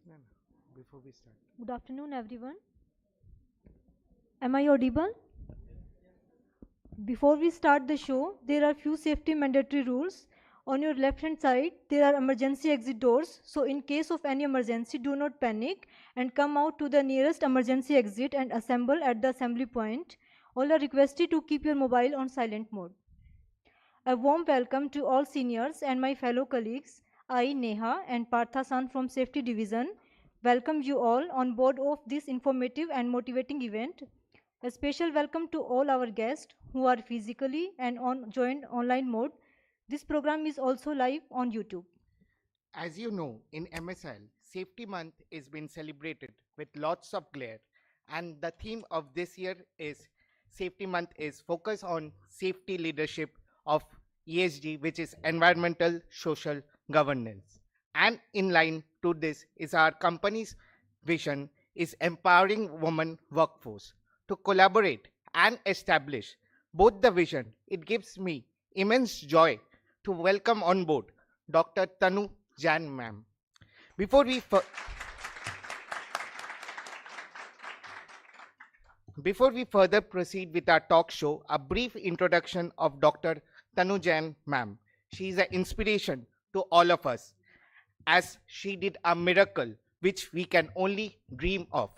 No, no. Before we start. Good afternoon, everyone. Am I audible? Before we start the show, there are few safety mandatory rules. On your left hand side, there are emergency exit doors. So in case of any emergency, do not panic and come out to the nearest emergency exit and assemble at the assembly point. All are requested to keep your mobile on silent mode. A warm welcome to all seniors and my fellow colleagues. I, Neha and Partha San from Safety Division, welcome you all on board of this informative and motivating event. A special welcome to all our guests who are physically and joined online mode. This program is also live on YouTube. As you know, in MSL, Safety Month is been celebrated with lots of glare, and the theme of this year is Safety Month is focus on safety leadership of ESG, which is environmental social governance. And in line to this is our company's vision is empowering women workforce to collaborate and establish both the vision. It gives me immense joy to welcome on board Dr. Tanu Jain ma'am. Before we Before we further proceed with our talk show, a brief introduction of Dr. Tanu Jain ma'am. She is an inspiration to all of us as she did a miracle which we can only dream of.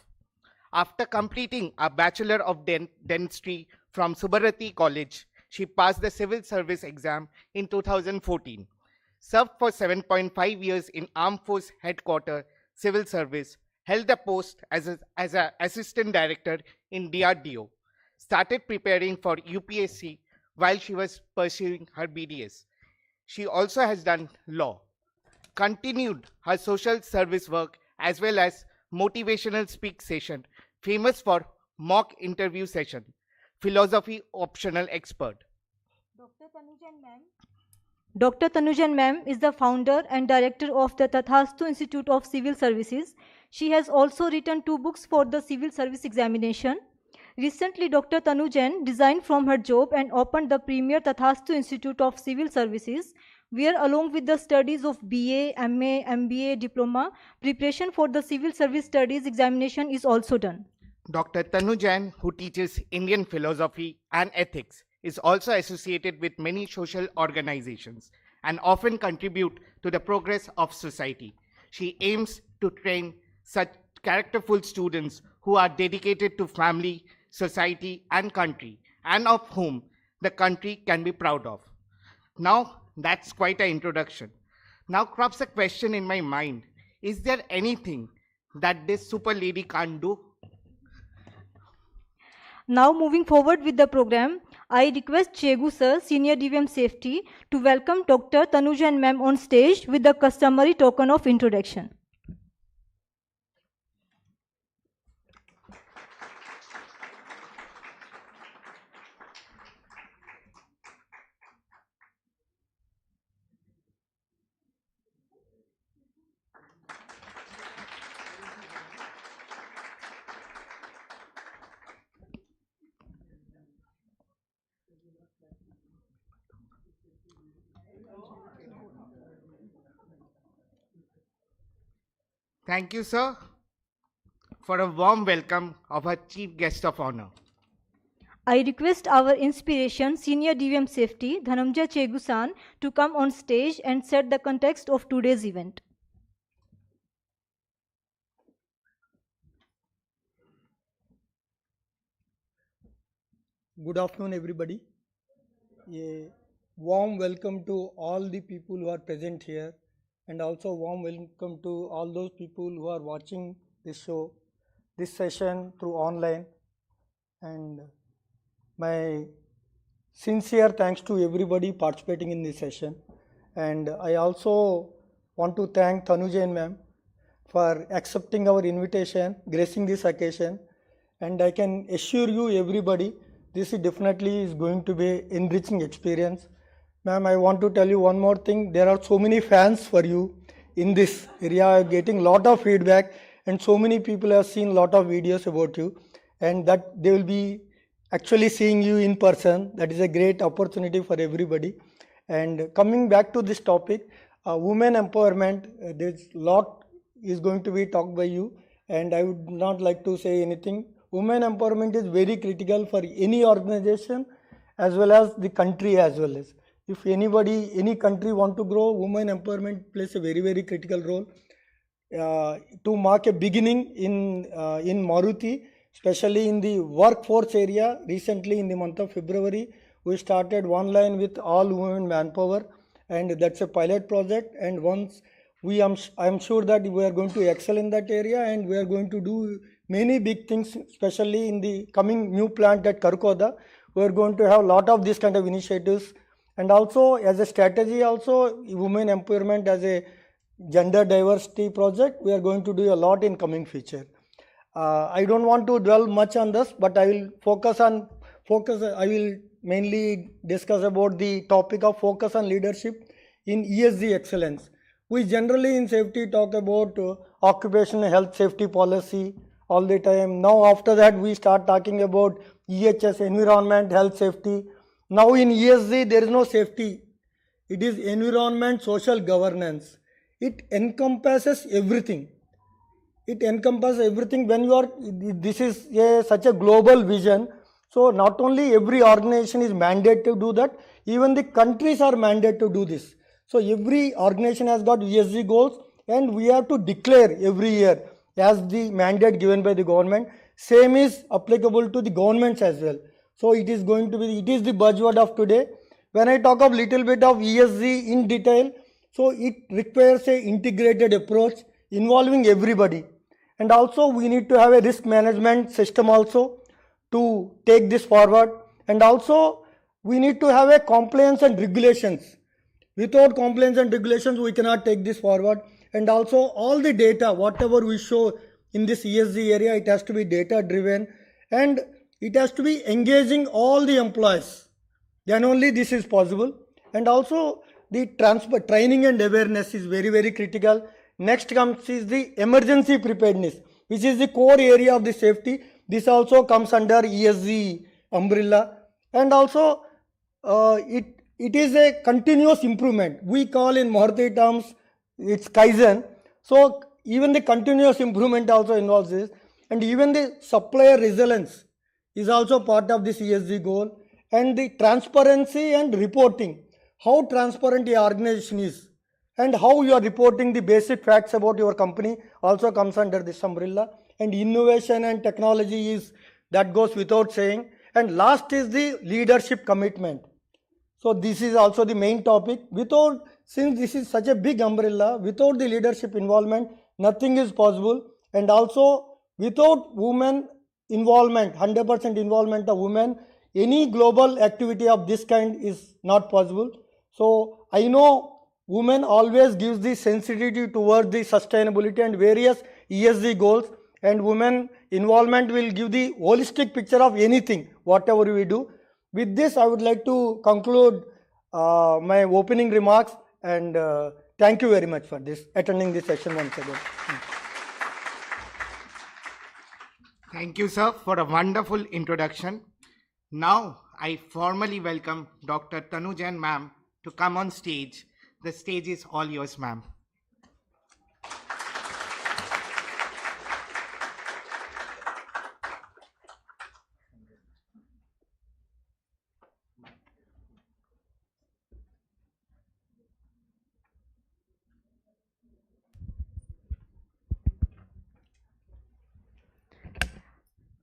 After completing a Bachelor of Dentistry from Subarati College, she passed the civil service exam in 2014, served for 7.5 years in Armed Force Headquarters Civil Service, held the post as an assistant director in DRDO, started preparing for UPSC while she was pursuing her BDS. She also has done law, continued her social service work as well as motivational speak session, famous for mock interview session, philosophy optional expert. Dr. Tanujan ma'am is the founder and director of the Tathastu Institute of Civil Services. She has also written 2 books for the civil service examination. Recently, Dr. Tanujan resigned from her job and opened the premier Tathastu Institute of Civil Services, where along with the studies of BA, MA, MBA, diploma, preparation for the civil service studies examination is also done. Dr. Tanu Jain, who teaches Indian philosophy and ethics, is also associated with many social organizations and often contribute to the progress of society. She aims to train such characterful students who are dedicated to family, society and country, and of whom the country can be proud of. Now, that's quite an introduction. Now crops a question in my mind. Is there anything that this super lady can't do? Now moving forward with the program, I request Chegu sir, Senior DVM Safety, to welcome Dr. Tanujan ma'am on stage with the customary token of introduction. Thank you, sir, for a warm welcome of our chief guest of honor. I request our inspiration, Senior DVM Safety, Dhanamjay Chegu-san, to come on stage and set the context of today's event. Good afternoon, everybody. A warm welcome to all the people who are present here, and also warm welcome to all those people who are watching this show, this session through online. And my sincere thanks to everybody participating in this session. And I also want to thank Tanu Jain ma'am for accepting our invitation, gracing this occasion. And I can assure you everybody, this is definitely is going to be enriching experience. Ma'am, I want to tell you one more thing. There are so many fans for you in this area, getting lot of feedback, and so many people have seen lot of videos about you, and that they will be actually seeing you in person. That is a great opportunity for everybody. And coming back to this topic, women empowerment, there's lot is going to be talked by you, and I would not like to say anything. Women empowerment is very critical for any organization as well as the country as well as. If anybody, any country want to grow, women empowerment plays a very, very critical role. To mark a beginning in Maruti, especially in the workforce area, recently in the month of February, we started one line with all women manpower, and that's a pilot project. And once I'm sure that we are going to excel in that area, and we are going to do many big things, especially in the coming new plant at Karkoda. We are going to have a lot of this kind of initiatives, and also as a strategy, also women empowerment as a gender diversity project, we are going to do a lot in coming future. I don't want to dwell much on this, but I will I will mainly discuss about the topic of focus on leadership in ESG excellence. We generally in safety talk about occupational health safety policy all the time. Now after that we start talking about EHS, environment, health, safety. Now in ESG there is no safety. It is environment, social governance. It encompasses everything. It encompasses everything when you are, this is such a global vision. So not only every organization is mandated to do that, even the countries are mandated to do this. So every organization has got ESG goals, and we have to declare every year as the mandate given by the government. Same is applicable to the governments as well. So it is going to be, it is the buzzword of today. When I talk of little bit of ESG in detail, so it requires a integrated approach involving everybody. And also we need to have a risk management system also to take this forward. And also we need to have a compliance and regulations. Without compliance and regulations, we cannot take this forward. And also all the data, whatever we show in this ESG area, it has to be data driven, and it has to be engaging all the employees. Then only this is possible. And also the training and awareness is very, very critical. Next comes is the emergency preparedness, which is the core area of the safety. This also comes under ESG umbrella. And also it is a continuous improvement. We call in Maruti terms, it's Kaizen. So even the continuous improvement also involves this. And even the supplier resilience is also part of this ESG goal. And the transparency and reporting, how transparent your organization is and how you are reporting the basic facts about your company also comes under this umbrella. And innovation and technology is, that goes without saying. And last is the leadership commitment. So this is also the main topic. Without, since this is such a big umbrella, without the leadership involvement, nothing is possible. And also without women involvement, 100% involvement of women, any global activity of this kind is not possible. So I know women always gives the sensitivity towards the sustainability and various ESG goals, and women involvement will give the holistic picture of anything, whatever we do. With this, I would like to conclude my opening remarks, and thank you very much for this, attending this session once again. Thank you, sir, for a wonderful introduction. Now, I formally welcome Dr. Tanu Jain, ma'am, to come on stage. The stage is all yours, ma'am.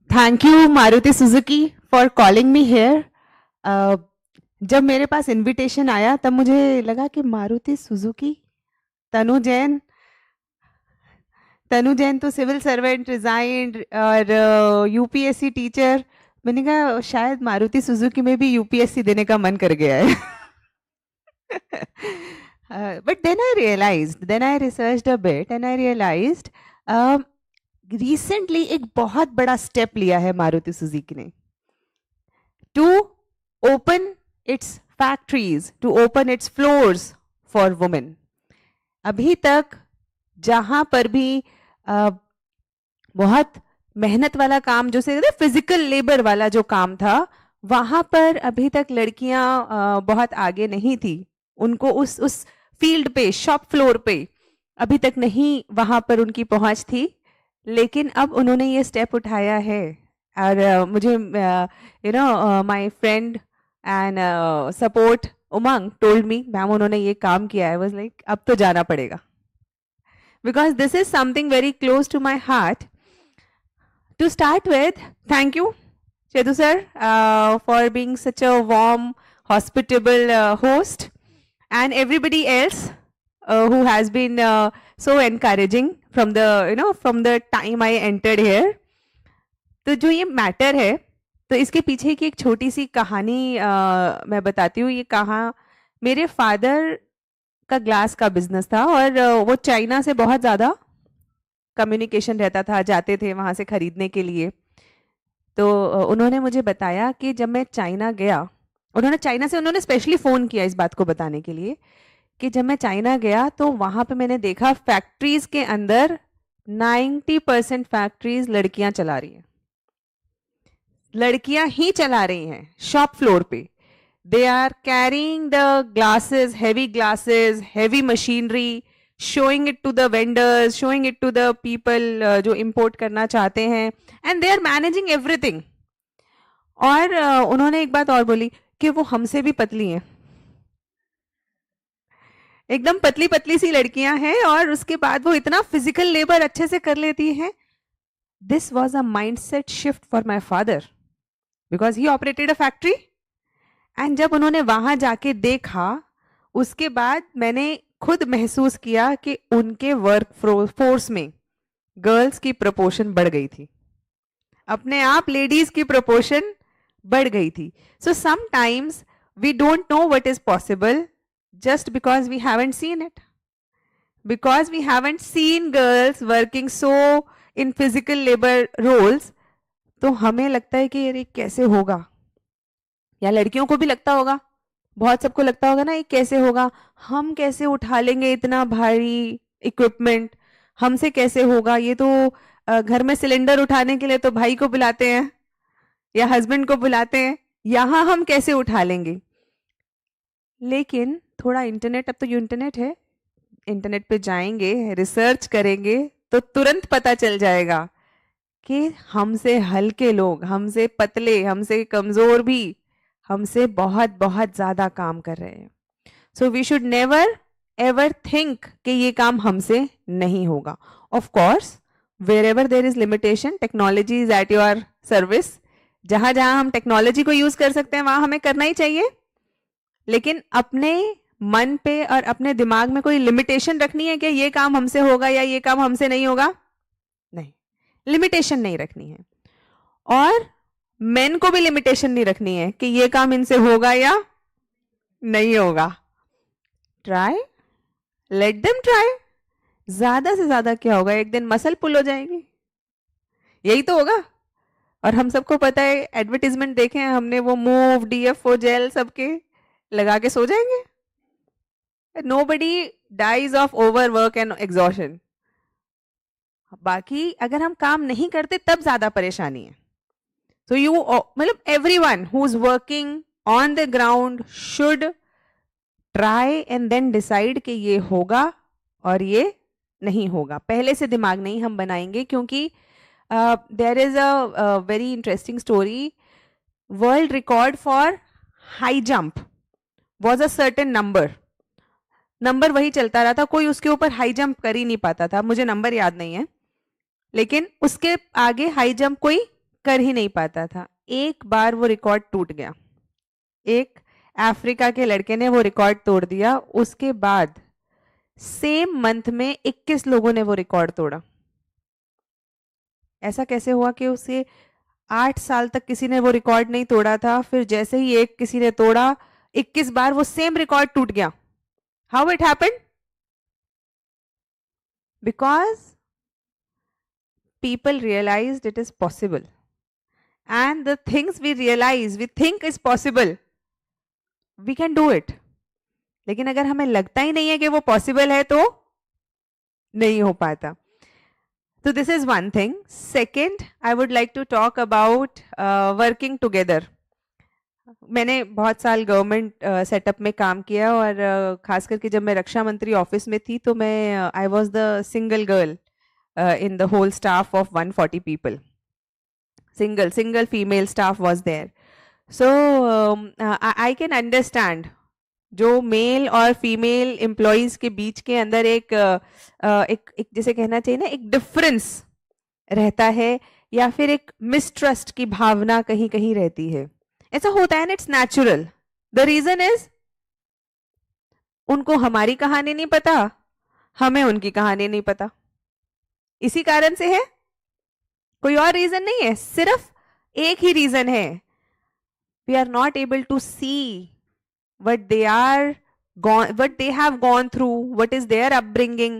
Thank you, Maruti Suzuki, for calling me here. जब मेरे पास invitation आया तब मुझे लगा कि Maruti Suzuki, तनु जैन तो civil servant resigned और UPSC teacher. मैंने कहा शायद मारुति सुजुकी में भी यूपीएससी देने का मन कर गया है. But then I realised, then I researched a bit and I realised recently एक बहुत बड़ा स्टेप लिया है मारुति सुजुकी ने to open its factories, to open its floors for women. अभी तक जहां पर भी बहुत मेहनत वाला काम, जो से फिजिकल लेबर वाला जो काम था, वहां पर अभी तक लड़कियां बहुत आगे नहीं थी. उनको उस फील्ड पे, शॉप फ्लोर पे अभी तक नहीं वहाँ पर उनकी पहुँच थी, लेकिन अब उन्होंने ये स्टेप उठाया है। और मुझे my friend and support Umang told me, ma'am उन्होंने ये काम किया है, वाज लाइक अब तो जाना पड़ेगा, because this is something very close to my heart. To start with, thank you, Chedu sir, for being such a warm, hospitable host, and everybody else who has been so encouraging from the time I entered here. तो जो ये matter है, तो इसके पीछे की एक छोटी सी कहानी मैं बताती हूँ. ये कहाँ मेरे फादर का ग्लास का बिजनेस था, और वो चाइना से बहुत ज़्यादा कम्युनिकेशन रहता था, जाते थे वहाँ से खरीदने के लिए. तो उन्होंने मुझे बताया कि जब मैं चाइना गया, उन्होंने स्पेशली फ़ोन किया इस बात को बताने के लिए कि जब मैं चाइना गया तो वहाँ पे मैंने देखा फैक्ट्रीज के अंदर 90% फैक्ट्रीज लड़कियाँ चला रही हैं, लड़कियाँ ही चला रही हैं शॉप फ्लोर पे. They are carrying the glasses, heavy machinery, showing it to the vendors, showing it to the people जो import करना चाहते हैं, and they are managing everything. और उन्होंने एक बात और बोली कि वो हमसे भी पतली हैं, एकदम पतली पतली सी लड़कियां हैं, और उसके बाद वो इतना फिजिकल लेबर अच्छे से कर लेती हैं. This was a mindset shift for my father, because he operated a factory. And जब उन्होंने वहां जाके देखा, उसके बाद मैंने खुद महसूस किया कि उनके वर्क फोर्स में गर्ल्स की प्रोपोर्शन बढ़ गई थी, अपने आप लेडीज की प्रोपोर्शन बढ़ गई थी. So sometimes we don't know what is possible just because we haven't seen it, because we haven't seen girls working so in physical labor roles. तो हमें लगता है कि ये कैसे होगा, या लड़कियों को भी लगता होगा, बहुत सबको लगता होगा ना, ये कैसे होगा, हम कैसे उठा लेंगे इतना भारी इक्विपमेंट, हमसे कैसे होगा, ये तो घर में सिलेंडर उठाने के लिए तो भाई को बुलाते हैं या हस्बैंड को बुलाते हैं, यहाँ हम कैसे उठा लेंगे. लेकिन थोड़ा इंटरनेट, अब तो इंटरनेट है, इंटरनेट पे जाएंगे, रिसर्च करेंगे तो तुरंत पता चल जाएगा कि हमसे हल्के लोग, हमसे पतले, हमसे कमजोर भी हमसे बहुत बहुत ज्यादा काम कर रहे हैं. So we should never ever think कि ये काम हमसे नहीं होगा. Of course wherever there is limitation, technology is at your service. जहां जहां हम टेक्नोलॉजी को यूज कर सकते हैं वहां हमें करना ही चाहिए, लेकिन अपने मन पे और अपने दिमाग में कोई लिमिटेशन रखनी है कि ये काम हमसे होगा या ये काम हमसे नहीं होगा, नहीं, लिमिटेशन नहीं रखनी है. और मेन को भी लिमिटेशन नहीं रखनी है कि ये काम इनसे होगा या नहीं होगा. Try, let them try. ज्यादा से ज्यादा क्या होगा, एक दिन मसल पुल हो जाएगी, यही तो होगा. और हम सबको पता है, एडवर्टीजमेंट देखे हैं हमने, वो मूव, DFO जेल सबके लगा के सो जाएंगे. Nobody dies of overwork and exhaustion. बाकी अगर हम काम नहीं करते तब ज्यादा परेशानी है. So you, मतलब everyone who's working on the ground should try and then decide कि ये होगा और ये नहीं होगा. पहले से दिमाग नहीं हम बनाएंगे, क्योंकि there is a very interesting story. World record for high jump was a certain number. Number वही चलता रहा था, कोई उसके ऊपर हाई जंप कर ही नहीं पाता था. मुझे नंबर याद नहीं है, लेकिन उसके आगे हाई जंप कोई कर ही नहीं पाता था. एक बार वो रिकॉर्ड टूट गया, एक अफ्रीका के लड़के ने वो रिकॉर्ड तोड़ दिया. उसके बाद सेम मंथ में 21 लोगों ने वो रिकॉर्ड तोड़ा. ऐसा कैसे हुआ कि उसे 8 साल तक किसी ने वो रिकॉर्ड नहीं तोड़ा था, फिर जैसे ही एक किसी ने तोड़ा, 21 बार वो सेम रिकॉर्ड टूट गया. How it happened? Because people realized it is possible. And the things we realize, we think is possible, we can do it. लेकिन अगर हमें लगता ही नहीं है कि वो possible है तो नहीं हो पाता. So this is one thing. Second, I would like to talk about working together. मैंने बहुत साल गवर्नमेंट सेटअप में काम किया और खास करके जब मैं रक्षा मंत्री ऑफिस में थी तो मैं I was the single girl in the whole staff of 140 people. Single female staff was there. So I can understand जो मेल और फीमेल एम्प्लॉयज के बीच के अंदर एक जैसे कहना चाहिए ना, एक डिफरेंस रहता है या फिर एक मिसट्रस्ट की भावना कहीं कहीं रहती है. ऐसा होता है ना, it's natural. The reason is उनको हमारी कहानी नहीं पता, हमें उनकी कहानी नहीं पता. इसी कारण से है, कोई और रीजन नहीं है. सिर्फ एक ही रीजन है, we are not able to see what they have gone through, what is their upbringing.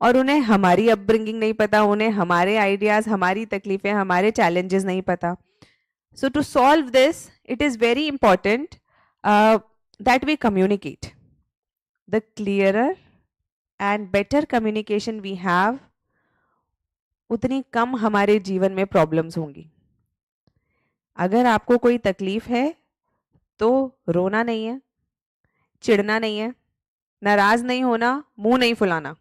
और उन्हें हमारी अपब्रिंगिंग नहीं पता, उन्हें हमारे आइडियाज, हमारी तकलीफें, हमारे चैलेंजेस नहीं पता. So to solve this, it is very important that we communicate. The clearer and better communication we have, उतनी कम हमारे जीवन में प्रॉब्लम्स होंगी. अगर आपको कोई तकलीफ है तो रोना नहीं है, चिढ़ना नहीं है, नाराज नहीं होना, मुंह नहीं फुलाना.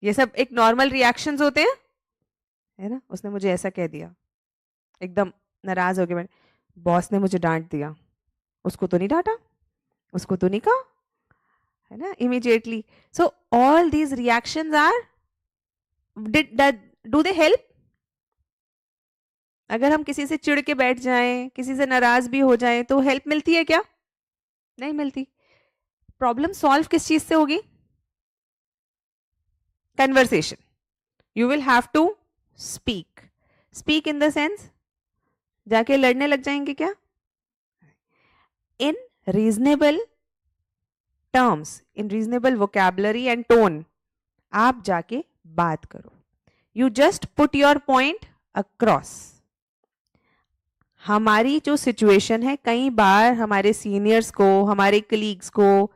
ये सब एक नॉर्मल रिएक्शंस होते हैं, है ना. उसने मुझे ऐसा कह दिया, एकदम नाराज हो गया, मैंने बॉस ने मुझे डांट दिया, उसको तो नहीं डांटा, उसको तो नहीं कहा, है ना, immediately. So all these reactions are do they help? अगर हम किसी से चिढ़ के बैठ जाएं, किसी से नाराज भी हो जाएं, तो हेल्प मिलती है क्या? नहीं मिलती. प्रॉब्लम सॉल्व किस चीज से होगी? Conversation. You will have to speak. Speak in the sense जाके लड़ने लग जाएंगे क्या? In reasonable terms, in reasonable vocabulary and tone आप जाके बात करो. You just put your point across. हमारी जो सिचुएशन है, कई बार हमारे सीनियर्स को, हमारे कलीग्स को,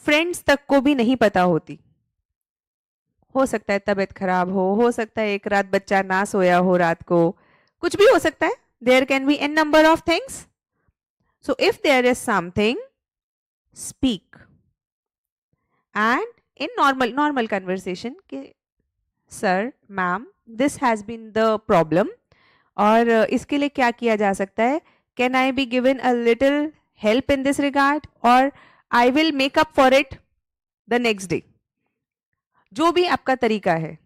फ्रेंड्स तक को भी नहीं पता होती. हो सकता है तबीयत खराब हो सकता है एक रात बच्चा ना सोया हो रात को, कुछ भी हो सकता है. There can be an number of things. So if there is something, speak. And in normal conversation के sir, ma'am, this has been the problem और इसके लिए क्या किया जा सकता है? Can I be given a little help in this regard और I will make up for it the next day. जो भी आपका तरीका है.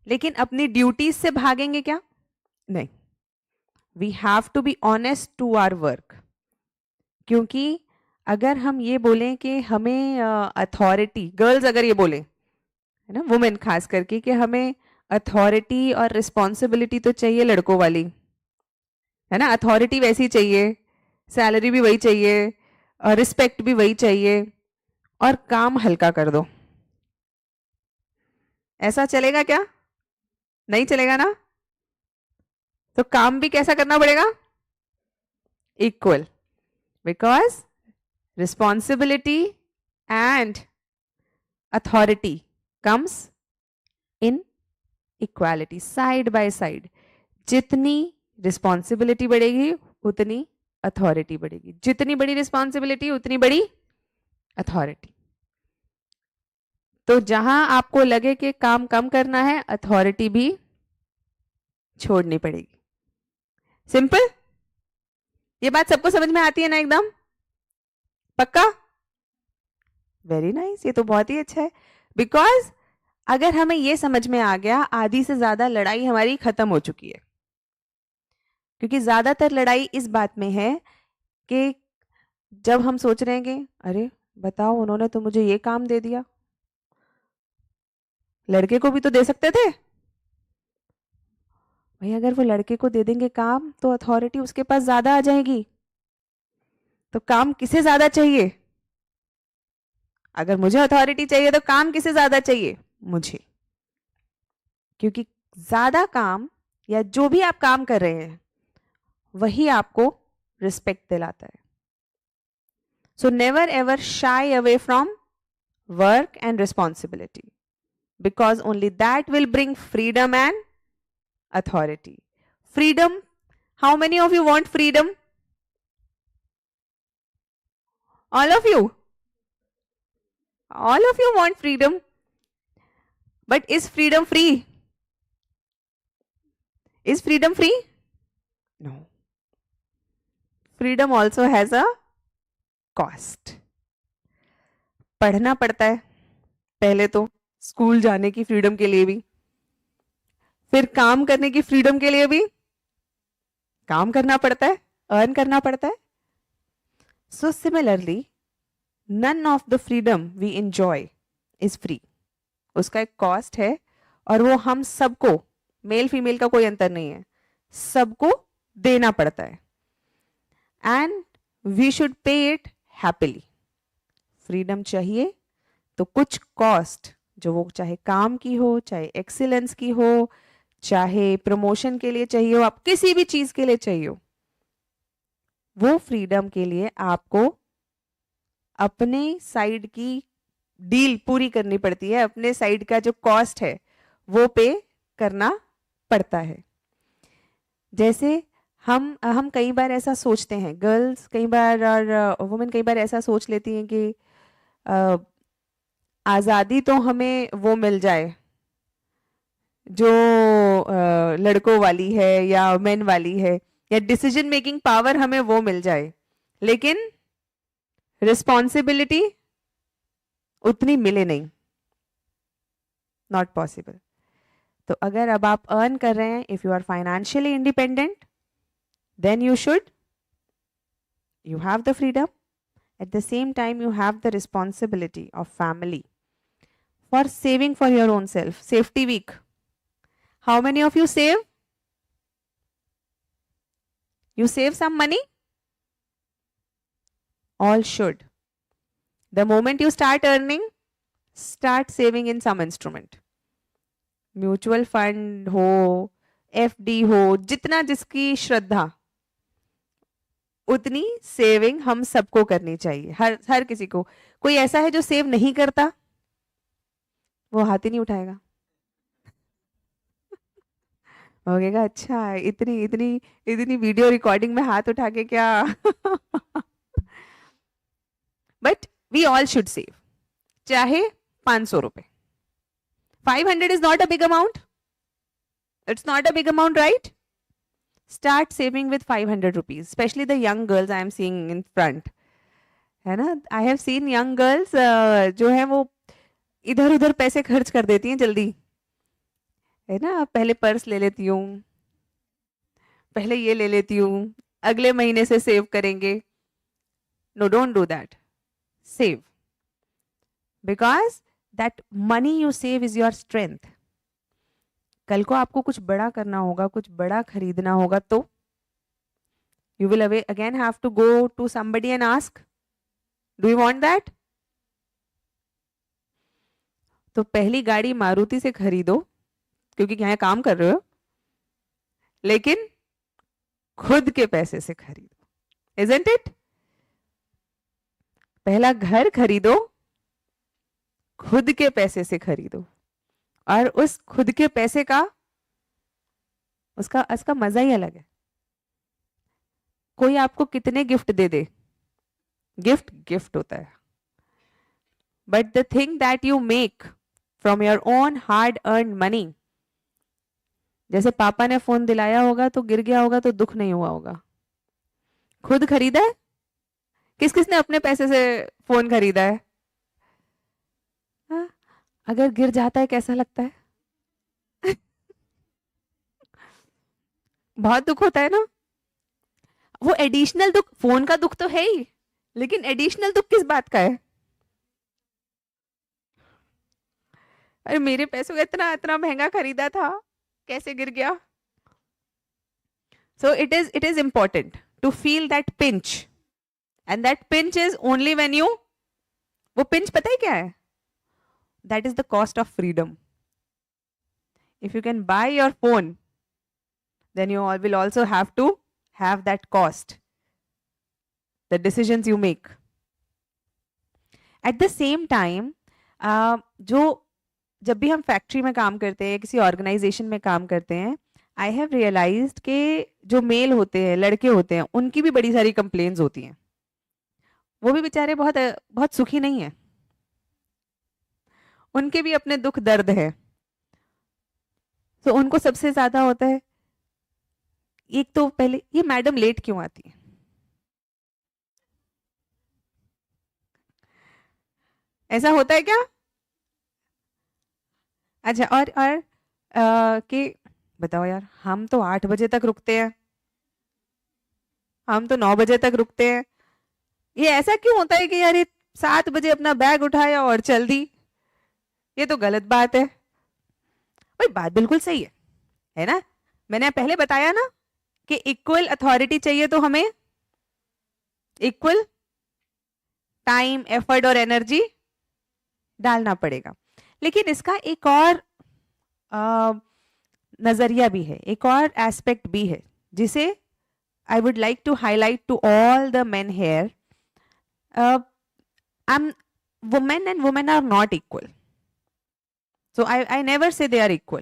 लेकिन अपनी ड्यूटीज से भागेंगे क्या? नहीं. We have to be honest to our work. क्योंकि अगर हम ये बोलें कि हमें अथॉरिटी, गर्ल्स अगर ये बोले, है ना, वुमेन खास करके, कि हमें अथॉरिटी और रिस्पॉन्सिबिलिटी तो चाहिए लड़कों वाली, है ना, अथॉरिटी वैसी चाहिए, सैलरी भी वही चाहिए और रिस्पेक्ट भी वही चाहिए और काम हल्का कर दो. ऐसा चलेगा क्या? नहीं चलेगा ना. तो काम भी कैसा करना पड़ेगा? Equal. Because responsibility and authority comes in equality, side by side. जितनी रिस्पॉन्सिबिलिटी बढ़ेगी उतनी अथॉरिटी बढ़ेगी, जितनी बड़ी रिस्पॉन्सिबिलिटी उतनी बड़ी अथॉरिटी. तो जहां आपको लगे कि काम कम करना है, अथॉरिटी भी छोड़नी पड़ेगी. सिंपल. ये बात सबको समझ में आती है ना एकदम? पक्का? Very nice. ये तो बहुत ही अच्छा है. बिकॉज अगर हमें ये समझ में आ गया, आधी से ज्यादा लड़ाई हमारी खत्म हो चुकी है. क्योंकि ज्यादातर लड़ाई इस बात में है कि जब हम सोच रहे हैं कि अरे बताओ, उन्होंने तो मुझे ये काम दे दिया, लड़के को भी तो दे सकते थे भाई. अगर वो लड़के को दे देंगे काम तो अथॉरिटी उसके पास ज्यादा आ जाएगी. तो काम किसे ज्यादा चाहिए? अगर मुझे अथॉरिटी चाहिए तो काम किसे ज्यादा चाहिए? मुझे. क्योंकि ज्यादा काम या जो भी आप काम कर रहे हैं वही आपको रिस्पेक्ट दिलाता है. So never ever shy away from work and responsibility, because only that will bring freedom and authority. Freedom, how many of you want freedom? All of you? All of you want freedom. But is freedom free? Is freedom free? No. Freedom also has a cost. पढ़ना पड़ता है पहले तो, school जाने की freedom के लिए भी, फिर काम करने की फ्रीडम के लिए भी काम करना पड़ता है, अर्न करना पड़ता है. So similarly, none of the freedom we enjoy is free. उसका एक कॉस्ट है और वो हम सबको, मेल फीमेल का कोई अंतर नहीं है, सबको देना पड़ता है. And we should pay it happily. Freedom चाहिए तो कुछ कॉस्ट, जो वो चाहे काम की हो, चाहे एक्सीलेंस की हो, चाहे प्रमोशन के लिए चाहिए हो, आप किसी भी चीज के लिए चाहिए हो, वो फ्रीडम के लिए आपको अपने साइड की डील पूरी करनी पड़ती है. अपने साइड का जो कॉस्ट है वो पे करना पड़ता है. जैसे हम कई बार ऐसा सोचते हैं, गर्ल्स कई बार और वुमेन कई बार ऐसा सोच लेती हैं कि आज़ादी तो हमें वो मिल जाए जो लड़कों वाली है या मेन वाली है, या डिसीजन मेकिंग पावर हमें वो मिल जाए, लेकिन रिस्पॉन्सिबिलिटी उतनी मिले नहीं. Not possible. तो अगर अब आप अर्न कर रहे हैं, if you are financially independent, then you have the freedom. At the same time, you have the responsibility of family for saving for your own self. Safety week. How many of you save? You save some money? All should. The moment you start earning, start saving in some instrument. Mutual fund हो, FD हो, जितना जिसकी श्रद्धा, उतनी saving हम सबको करनी चाहिए. हर किसी को. कोई ऐसा है जो सेव नहीं करता? वो हाथ ही नहीं उठाएगा. होगा अच्छा, इतनी इतनी इतनी वीडियो रिकॉर्डिंग में हाथ उठा के क्या. But we all should save, चाहे 500 रुपए. 500 is not a big amount. It's not a big amount, right? Start saving with 500 rupees, especially the young girls I am seeing in front. है ना? I have seen young girls जो है वो इधर उधर पैसे खर्च कर देती हैं जल्दी, है ना? पहले पर्स ले लेती हूँ, पहले ये ले लेती हूँ, अगले महीने से सेव करेंगे. No, don't do that. Save. Because that money you save is your strength. कल को आपको कुछ बड़ा करना होगा, कुछ बड़ा खरीदना होगा, तो you will again have to go to somebody and ask, do you want that? तो पहली गाड़ी मारुति से खरीदो क्योंकि यहाँ काम कर रहे हो, लेकिन खुद के पैसे से खरीदो. Isn't it? पहला घर खरीदो, खुद के पैसे से खरीदो, और उस खुद के पैसे का उसका मजा ही अलग है. कोई आपको कितने गिफ्ट दे दे, गिफ्ट गिफ्ट होता है, but the thing that you make from your own hard earn money, जैसे पापा ने फोन दिलाया होगा तो गिर गया होगा तो दुख नहीं हुआ होगा. खुद खरीदा है? किस किस ने अपने पैसे से फोन खरीदा है? हाँ? अगर गिर जाता है कैसा लगता है? बहुत दुख होता है ना. वो एडिशनल दुख, फोन का दुख तो है ही, लेकिन एडिशनल दुख किस बात का है? अरे मेरे पैसों का इतना इतना महंगा खरीदा था, कैसे गिर गया. So it is important to feel that pinch, and that pinch is only when you, वो pinch पता है क्या है? That is the cost of freedom. If you can buy your phone, then you all will also have to have that cost, the decisions you make. At the same time, जो जब भी हम factory में काम करते हैं, किसी organisation में काम करते हैं, आई हैव रियलाइज्ड कि जो मेल होते हैं, लड़के होते हैं, उनकी भी बड़ी सारी कंप्लेन्स होती हैं. वो भी बेचारे बहुत बहुत सुखी नहीं है, उनके भी अपने दुख दर्द है। तो उनको सबसे ज्यादा होता है, एक तो पहले ये मैडम लेट क्यों आती है, ऐसा होता है क्या? अच्छा, और कि बताओ यार, हम तो 8 बजे तक रुकते हैं, हम तो 9 बजे तक रुकते हैं, ये ऐसा क्यों होता है कि यार ये 7 बजे अपना बैग उठाया और चल दी? ये तो गलत बात है। भाई बात बिल्कुल सही है ना? मैंने पहले बताया ना कि इक्वल अथॉरिटी चाहिए तो हमें इक्वल टाइम, एफर्ट और एनर्जी डालना पड़ेगा। लेकिन इसका एक और नजरिया भी है, एक और एस्पेक्ट भी है, जिसे I would like to highlight to all the men here. Women and women are not equal. So I never say they are equal.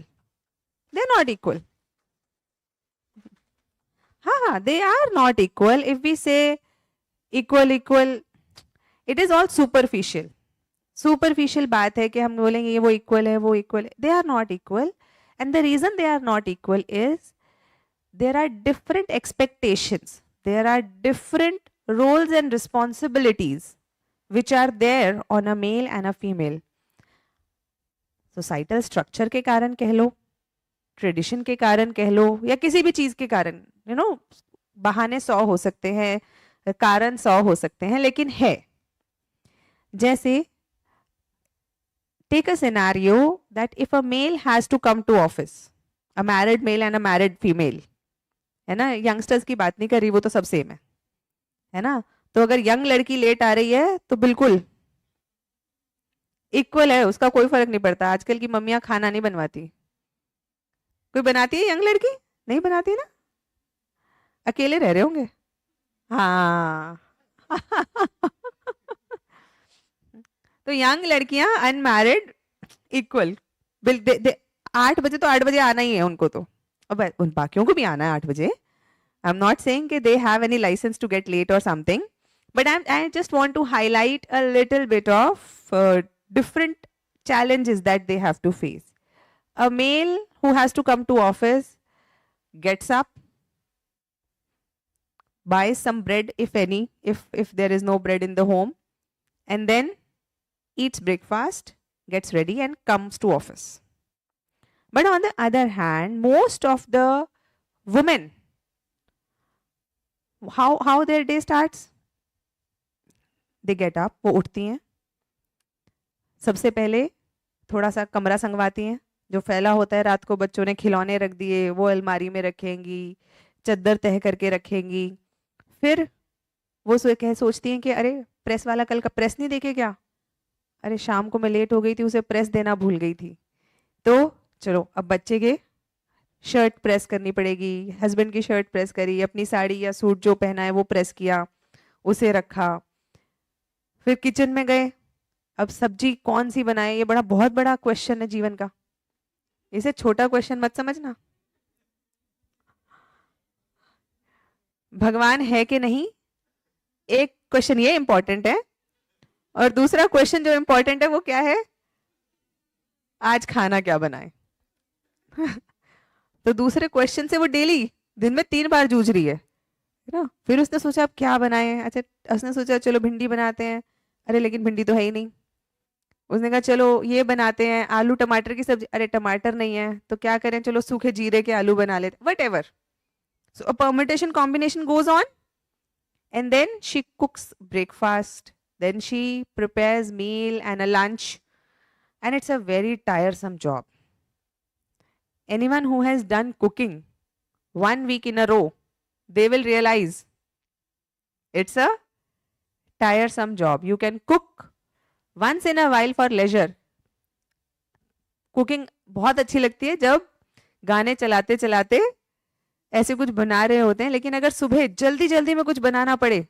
They're not equal. They are not equal. If we say equal, it is all superficial. Superficial बात है कि हम बोलेंगे ये वो equal है, वो equal है. They are not equal. And the reason they are not equal is there are different expectations. There are different roles and responsibilities which are there on a male and a female. Societal structure के कारण कह लो, tradition के कारण कह लो, या किसी भी चीज के कारण, बहाने 100 हो सकते हैं, कारण 100 हो सकते हैं, लेकिन है जैसे take a scenario that if a male has to come to office, a married male and a married female, है ना, यंगस्टर्स की बात नहीं कर रही, वो तो सब सेम है ना? तो अगर यंग लड़की लेट आ रही है तो बिल्कुल इक्वल है, उसका कोई फर्क नहीं पड़ता. आजकल की मम्मियां खाना नहीं बनवाती. कोई बनाती है यंग लड़की? नहीं बनाती ना, अकेले रह रहे होंगे. हाँ. तो यंग लड़कियां अनमैरिड इक्वल, 8 बजे तो 8 बजे आना ही है उनको. तो अब उन बाकियों को भी आना है 8 बजे. आई एम नॉट सेइंग कि they have any licence to get late और something, but I just want to highlight a little bit of different challenges that they have to face. A male who has to come to office gets up, buys some bread, if any, if there is no bread in the home, and then eats breakfast, gets ready and comes to office. But on the other hand, most of the women, how their day starts? They get up, वो उठती हैं, सबसे पहले थोड़ा सा कमरा संगवाती हैं, जो फैला होता है रात को बच्चों ने खिलौने रख दिए वो अलमारी में रखेंगी, चद्दर तह करके रखेंगी. फिर वो सोचती हैं कि अरे प्रेस वाला कल का प्रेस नहीं देखे क्या, अरे शाम को मैं लेट हो गई थी, उसे प्रेस देना भूल गई थी, तो चलो अब बच्चे के शर्ट प्रेस करनी पड़ेगी. हस्बैंड की शर्ट प्रेस करी, अपनी साड़ी या सूट जो पहना है वो प्रेस किया, उसे रखा. फिर किचन में गए, अब सब्जी कौन सी बनाए, ये बहुत बड़ा क्वेश्चन है जीवन का. इसे छोटा क्वेश्चन मत समझना. भगवान है कि नहीं, एक क्वेश्चन ये इंपॉर्टेंट है, और दूसरा क्वेश्चन जो इंपॉर्टेंट है वो क्या है, आज खाना क्या बनाए. तो दूसरे क्वेश्चन से वो डेली दिन में 3 बार जूझ रही है ना. फिर उसने सोचा अब क्या बनाए. अच्छा, उसने सोचा चलो भिंडी बनाते हैं, अरे लेकिन भिंडी तो है ही नहीं. उसने कहा चलो ये बनाते हैं, आलू टमाटर की सब्जी, अरे टमाटर नहीं है, तो क्या करें, चलो सूखे जीरे के आलू बना लेते, whatever. So a permutation combination goes on, and then she cooks breakfast, then she prepares meal and a lunch, and it's a very tiresome job. Anyone who has done cooking 1 week in a row, they will realize it's a tiresome job. You can cook once in a while for leisure. Cooking बहुत अच्छी लगती है जब गाने चलाते चलाते ऐसे कुछ बना रहे होते हैं, लेकिन अगर सुबह जल्दी जल्दी में कुछ बनाना पड़े,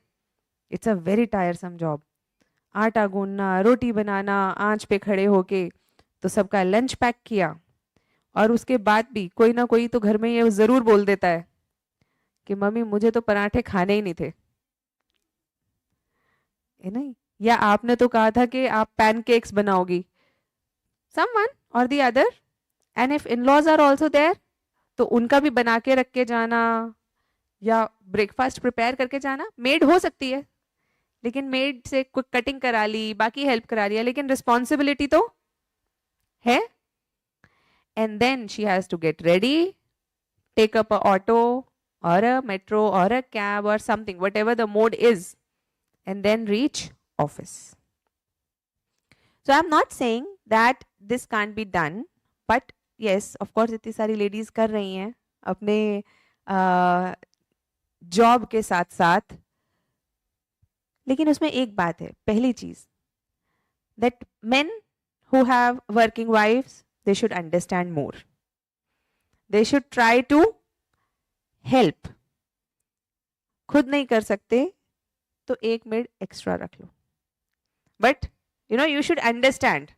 इट्स अ वेरी टायरसम जॉब. आटा गूंदना, रोटी बनाना, आंच पे खड़े होके, तो सबका लंच पैक किया, और उसके बाद भी कोई ना कोई तो घर में ये जरूर बोल देता है कि मम्मी मुझे तो पराठे खाने ही नहीं थे. है नहीं, या आपने तो कहा था कि आप pancakes बनाओगी, someone or the other, and if in-laws are also there तो उनका भी बना के रख के जाना या ब्रेकफास्ट प्रिपेयर करके जाना। मेड हो सकती है, लेकिन मेड से कुछ कटिंग करा ली, बाकी हेल्प करा लिया, लेकिन रिस्पॉन्सिबिलिटी तो है। And then she has to get ready, take up a auto और अ मेट्रो और अ कैब और something, whatever the mode is, and then reach office. So I am not saying that this can't be done, but yes of course इतनी सारी ladies कर रही हैं अपने job के साथ साथ। लेकिन उसमें एक बात है, पहली चीज, that men who have working wives they should understand more, they should try to help. खुद नहीं कर सकते तो एक मेड एक्स्ट्रा रख लो, but you know you should understand,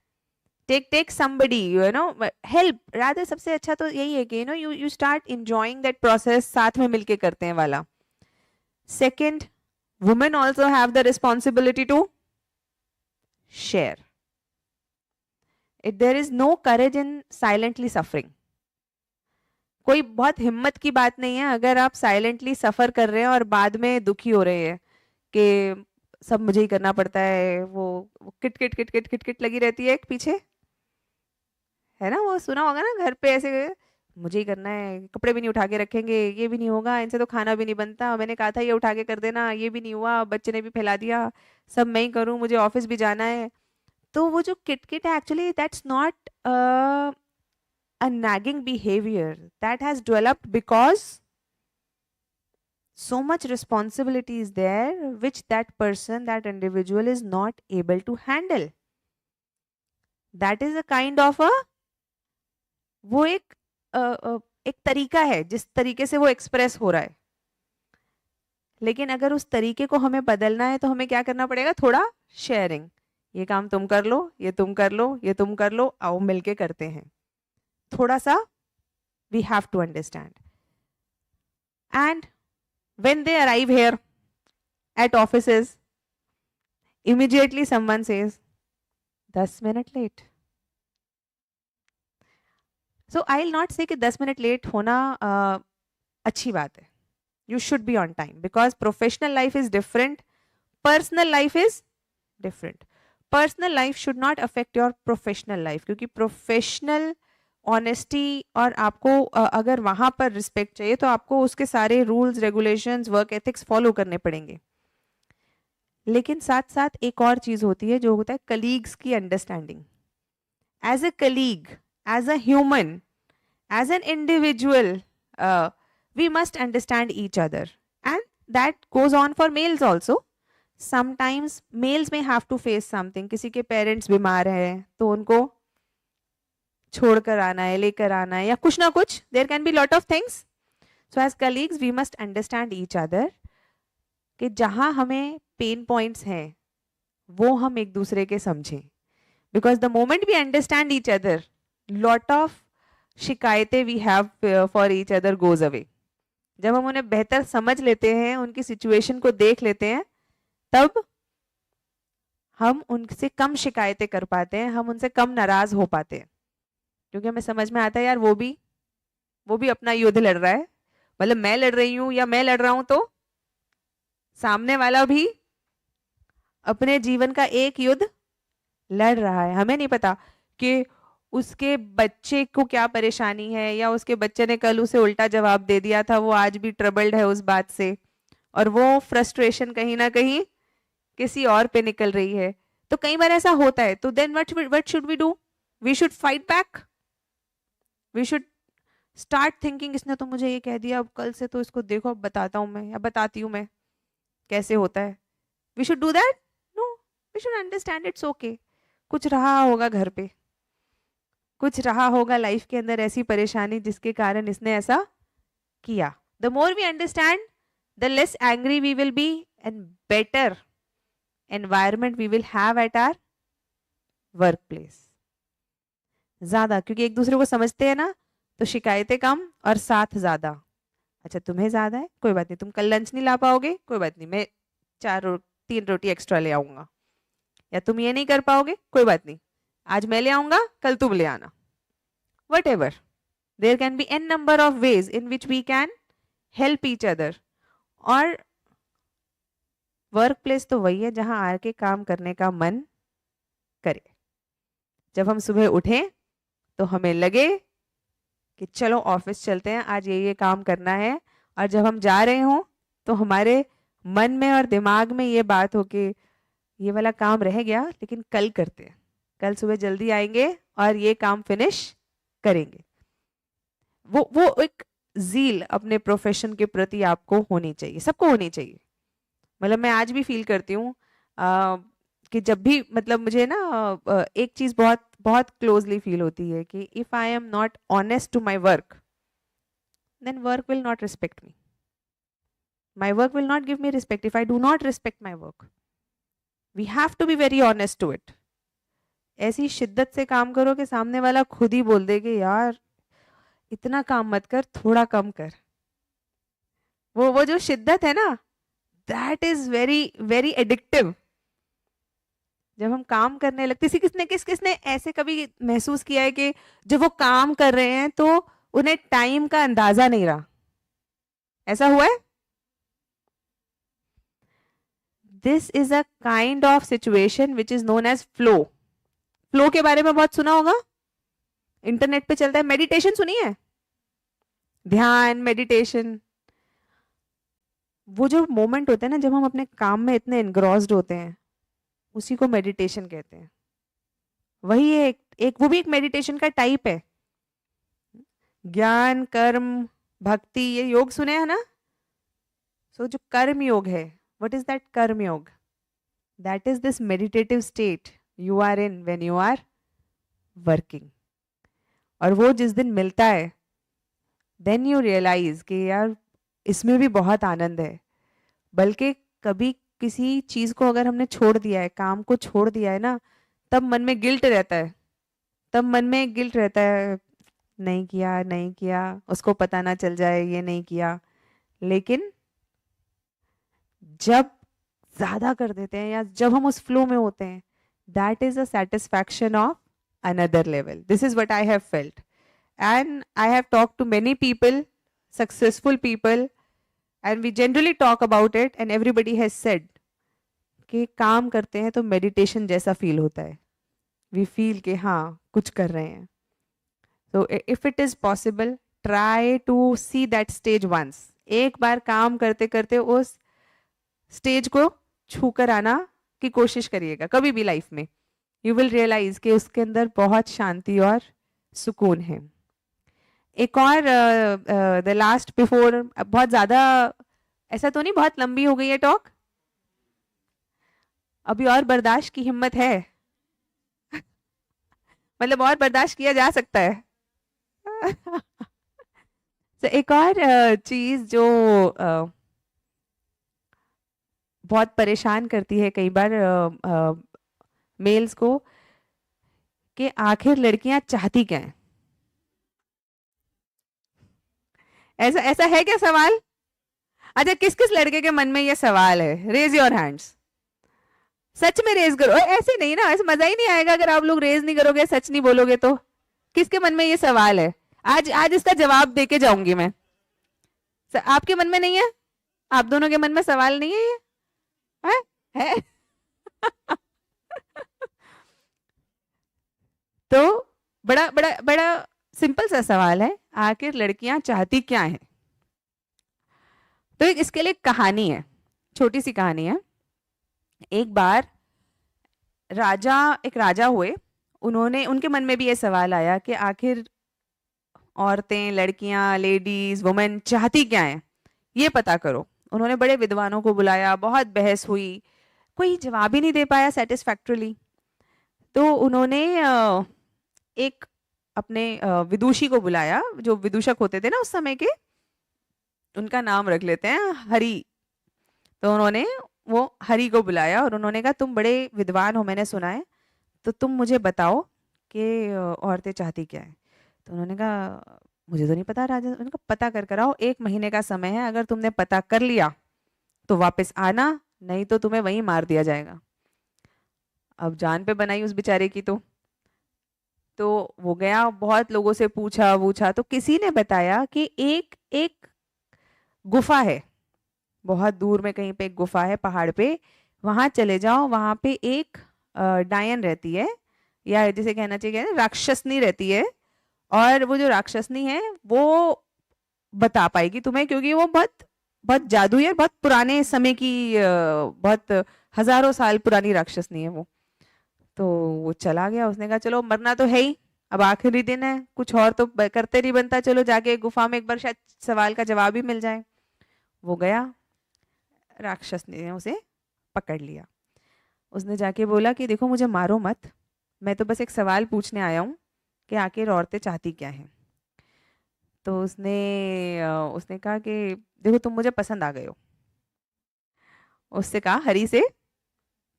take somebody, you know, help rather। सबसे अच्छा तो यही है कि you start enjoying that process, साथ में मिलके करते हैं वाला। Second, women also have the responsibility to share it, there is no courage in silently suffering। कोई बहुत हिम्मत की बात नहीं है अगर आप साइलेंटली सफर कर रहे हैं और बाद में दुखी हो रहे हैं कि सब मुझे ही करना पड़ता है, वो kit kit kit kit kit kit लगी रहती है एक पीछे, है ना, वो सुना होगा ना घर पे, ऐसे मुझे ही करना है, कपड़े भी नहीं उठा के रखेंगे, ये भी नहीं होगा, इनसे तो खाना भी नहीं बनता, मैंने कहा था ये उठा के कर देना, ये भी नहीं हुआ, बच्चे ने भी फैला दिया, सब मैं ही करूं, मुझे ऑफिस भी जाना है। तो वो जो किटकिट है actually that's not a nagging behavior, that has developed because so much responsibility is there which that person, that individual is not able to handle। that is a kind of a, वो एक तरीका है जिस तरीके से वो express हो रहा है, लेकिन अगर उस तरीके को हमें बदलना है तो हमें क्या करना पड़ेगा, थोड़ा शेयरिंग, ये काम तुम कर लो, ये तुम कर लो, ये तुम कर लो, आओ मिलके करते हैं, थोड़ा सा we have to understand। and when they arrive here at offices, immediately someone says 10 minute late। so I'll not say कि 10 मिनट लेट होना अच्छी बात है, you should be on time because professional life is different, personal life is different। personal life should not affect your professional life, क्योंकि professional honesty और आपको अगर वहां पर रिस्पेक्ट चाहिए तो आपको उसके सारे rules regulations work ethics follow करने पड़ेंगे। लेकिन साथ साथ एक और चीज होती है जो होता है कलीग्स की understanding. As a colleague, as a human, as an individual, we must understand each other and that goes on for males also. Sometimes males may have to face something, किसी के पेरेंट्स बीमार हैं तो उनको छोड़कर आना है, लेकर आना है, या कुछ ना कुछ, there can be lot of things. So as colleagues we must understand each other कि जहां हमें पेन पॉइंट्स हैं वो हम एक दूसरे के समझें, because the moment we understand each other, lot of शिकायतें we have for each other goes away. जब हम उन्हें बेहतर समझ लेते हैं, उनकी सिचुएशन को देख लेते हैं, तब हम उनसे कम शिकायतें कर पाते हैं, हम उनसे कम नाराज हो पाते हैं, क्योंकि हमें समझ में आता है यार वो भी अपना युद्ध लड़ रहा है, मतलब मैं लड़ रही हूं या मैं लड़ रहा हूं तो सामने वाला भी अपने जीवन का एक युद्ध लड़ रहा है। हमें नहीं पता कि उसके बच्चे को क्या परेशानी है, या उसके बच्चे ने कल उसे उल्टा जवाब दे दिया था, वो आज भी ट्रबल्ड है उस बात से, और वो फ्रस्ट्रेशन कहीं ना कहीं किसी और पे निकल रही है। तो कई बार ऐसा होता है, तो then what should we do? We should fight back, we should start thinking इसने तो मुझे ये कह दिया, अब कल से तो इसको देखो, अब बताता हूँ मैं या बताती हूँ मैं कैसे होता है। We should do that? No, we should understand it's okay. कुछ रहा होगा घर पे, कुछ रहा होगा लाइफ के अंदर ऐसी परेशानी जिसके कारण इसने ऐसा किया। The more we understand, the less angry we will be and better environment we will have at our work place. ज्यादा, क्योंकि एक दूसरे को समझते हैं ना, तो शिकायतें कम और साथ ज्यादा। अच्छा तुम्हें ज्यादा है, कोई बात नहीं, तुम कल लंच नहीं ला पाओगे, कोई बात नहीं, मैं 4 3 रोटी एक्स्ट्रा ले आऊंगा, या तुम ये नहीं कर पाओगे, कोई बात नहीं, आज मैं ले आऊंगा, कल तुम ले आना, whatever. There can be n number of ways in which we can help each other. और वर्क प्लेस तो वही है जहां आके काम करने का मन करे. जब हम सुबह उठें तो हमें लगे कि चलो ऑफिस चलते हैं, आज ये काम करना है, और जब हम जा रहे हों तो हमारे मन में और दिमाग में ये बात हो कि ये वाला काम रह गया लेकिन कल करते हैं, कल सुबह जल्दी आएंगे और ये काम फिनिश करेंगे. वो एक जील अपने प्रोफेशन के प्रति आपको होनी चाहिए, सबको होनी चाहिए. मतलब मैं आज भी फील करती हूँ कि जब भी मतलब मुझे ना एक चीज बहुत बहुत क्लोजली फील होती है कि if I am not honest to my work, then work will not respect me. My work will not give me respect if I do not respect my work. We have to be very honest to it. ऐसी शिद्दत से काम करो कि सामने वाला खुद ही बोल दे कि यार इतना काम मत कर, थोड़ा कम कर. वो जो शिद्दत है ना, that is very very addictive. जब हम काम करने लगते, किसने ऐसे कभी महसूस किया है कि जब वो काम कर रहे हैं तो उन्हें टाइम का अंदाजा नहीं रहा? ऐसा हुआ है? This is a kind of situation which is known as flow. Flow के बारे में बहुत सुना होगा, इंटरनेट पे चलता है. मेडिटेशन सुनी है? ध्यान, मेडिटेशन. वो जो मोमेंट होते हैं ना जब हम अपने काम में इतने एनग्रॉस्ड होते हैं, उसी को मेडिटेशन कहते हैं. वही एक वो भी एक मेडिटेशन का टाइप है. ज्ञान, कर्म, भक्ति, ये योग सुने हैं ना? सो जो कर्म योग है, what is that karma yoga? That is this meditative state you are in when you are working. और वो जिस दिन मिलता है, देन यू रियलाइज कि यार इसमें भी बहुत आनंद है. बल्कि कभी किसी चीज को अगर हमने छोड़ दिया है, काम को छोड़ दिया है ना, तब मन में गिल्ट रहता है. तब मन में गिल्ट रहता है, नहीं किया, उसको पता ना चल जाए ये नहीं किया. लेकिन जब ज्यादा कर देते हैं या जब हम उस फ्लो में होते हैं, that is a satisfaction of another level. This is what I have felt, and I have talked to many people, successful people, and we generally talk about it and everybody has said कि काम करते हैं तो meditation जैसा feel होता है. we feel कि हाँ कुछ कर रहे हैं. so if it is possible, try to see that stage once. एक बार काम करते करते उस स्टेज को छूकर आना की कोशिश करिएगा कभी भी लाइफ में. you will realize कि उसके अंदर बहुत शांति और सुकून है. एक और द लास्ट बिफोर, बहुत ज्यादा ऐसा तो नहीं बहुत लंबी हो गई है टॉक, अभी और बर्दाश्त की हिम्मत है? मतलब और बर्दाश्त किया जा सकता है. तो एक और चीज जो बहुत परेशान करती है कई बार मेल्स को, कि आखिर लड़कियां चाहती क्या हैं? ऐसा है क्या सवाल? अच्छा, किस किस लड़के के मन में ये सवाल है? Raise your hands. सच में रेज करो, ऐसे नहीं ना, ऐसे मजा ही नहीं आएगा अगर आप लोग रेज नहीं करोगे, सच नहीं बोलोगे तो. किसके मन में ये सवाल है? आज इसका जवाब देके जाऊंगी मैं. आपके मन में नहीं है? आप दोनों के मन में सवाल नहीं है ये? है? तो बड़ा बड़ा बड़ा सिंपल सा सवाल है, आखिर लड़कियां चाहती क्या हैं? तो इसके लिए कहानी है, छोटी सी कहानी है. एक बार एक राजा हुए, उनके मन में भी ये सवाल आया कि आखिर औरतें, लड़कियां, लेडीज, वुमेन चाहती क्या हैं, ये पता करो. उन्होंने बड़े विद्वानों को बुलाया, बहुत बहस हुई, कोई जवाब ही नहीं दे पाया सेटिस्फैक्टरली. तो उन्होंने एक अपने विदुषी को बुलाया, जो विदूषक होते थे ना उस समय के, उनका नाम रख लेते हैं हरि. तो उन्होंने वो हरि को बुलाया और उन्होंने कहा, तुम बड़े विद्वान हो, मैंने सुना है, तो तुम मुझे बताओ कि औरतें चाहती क्या है. तो उन्होंने कहा, मुझे तो नहीं पता राजा. उन्होंने कहा, पता कर आओ, 1 महीने का समय है, अगर तुमने पता कर लिया तो वापस आना, नहीं तो तुम्हें वहीं मार दिया जाएगा। अब जान पे बनाई उस बेचारे की। तो वो गया, बहुत लोगों से पूछा तो किसी ने बताया कि एक एक गुफा है, बहुत दूर में कहीं पे एक गुफा है पहाड़ पे, वहां चले जाओ, वहां पे एक डायन रहती है, या जिसे कहना चाहिए राक्षसनी रहती है, और वो जो राक्षसनी है वो बता पाएगी तुम्हें, क्योंकि वो बहुत बहुत जादू है, बहुत पुराने समय की, बहुत हजारों साल पुरानी राक्षसनी है वो। तो वो चला गया, उसने कहा चलो मरना तो है ही, अब आखिरी दिन है, कुछ और तो करते नहीं बनता, चलो जाके गुफा में एक बार शायद सवाल का जवाब ही मिल जाए। वो गया, राक्षस ने उसे पकड़ लिया। उसने जाके बोला कि देखो मुझे मारो मत, मैं तो बस एक सवाल पूछने आया हूँ कि आखिर औरतें चाहती क्या हैं। तो उसने कहा कि देखो तुम मुझे पसंद आ गए हो। उससे कहा हरी से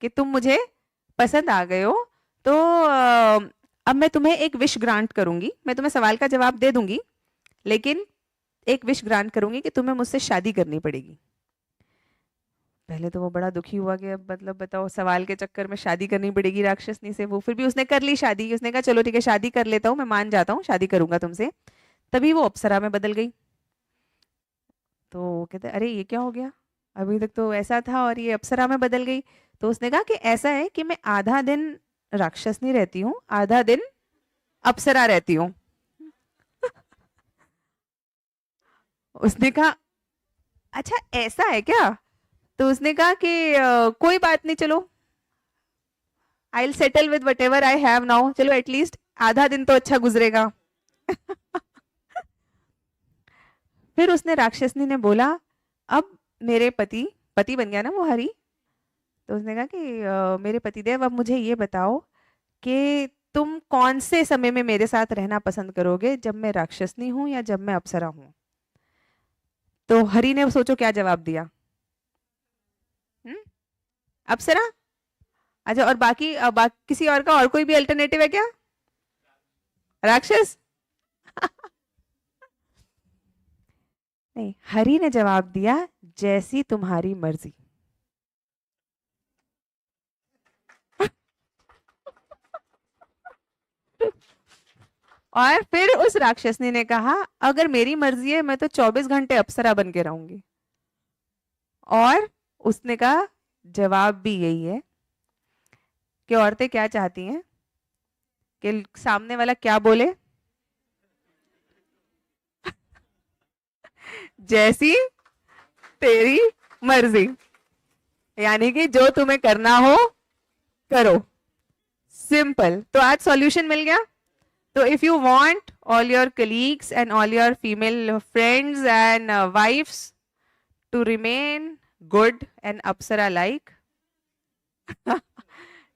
कि तुम मुझे पसंद आ गए हो, तो अब मैं तुम्हें एक विश ग्रांट करूंगी, मैं तुम्हें सवाल का जवाब दे दूंगी, लेकिन एक विश ग्रांट करूंगी कि तुम्हें मुझसे शादी करनी पड़ेगी। पहले तो वो बड़ा दुखी हुआ कि अब मतलब बताओ, सवाल के चक्कर में शादी करनी पड़ेगी राक्षसनी से। वो फिर भी उसने कर ली शादी, उसने कहा चलो ठीक है शादी कर लेता हूँ, मैं मान जाता हूँ, शादी करूंगा तुमसे। तभी वो अप्सरा में बदल गई। तो कहते अरे ये क्या हो गया, अभी तक तो ऐसा था और ये अप्सरा में बदल गई। तो उसने कहा कि ऐसा है कि मैं आधा दिन राक्षसनी रहती हूँ, आधा दिन अप्सरा रहती हूँ। उसने कहा अच्छा ऐसा है क्या? तो उसने कहा कि कोई बात नहीं, चलो I will settle with what ever I have now, चलो एटलीस्ट आधा दिन तो अच्छा गुजरेगा। फिर उसने राक्षसनी ने बोला अब मेरे पति पति बन गया ना वो हरी। तो उसने कहा कि मेरे पतिदेव अब मुझे ये बताओ कि तुम कौन से समय में मेरे साथ रहना पसंद करोगे, जब मैं राक्षसनी हूं या जब मैं अप्सरा हूं? तो हरी ने सोचो क्या जवाब दिया। अप्सरा। अच्छा, और बाकी किसी और का और कोई भी अल्टरनेटिव है क्या? राक्षस? नहीं, हरी ने जवाब दिया जैसी तुम्हारी मर्जी। और फिर उस राक्षसनी ने कहा अगर मेरी मर्जी है मैं तो 24 घंटे अप्सरा बन के रहूंगी। और उसने कहा जवाब भी यही है कि औरतें क्या चाहती हैं कि सामने वाला क्या बोले, जैसी तेरी मर्जी, यानी कि जो तुम्हें करना हो करो, सिंपल। तो आज सॉल्यूशन मिल गया। तो if you want all your colleagues and all your female friends and wives to remain good and Apsara like,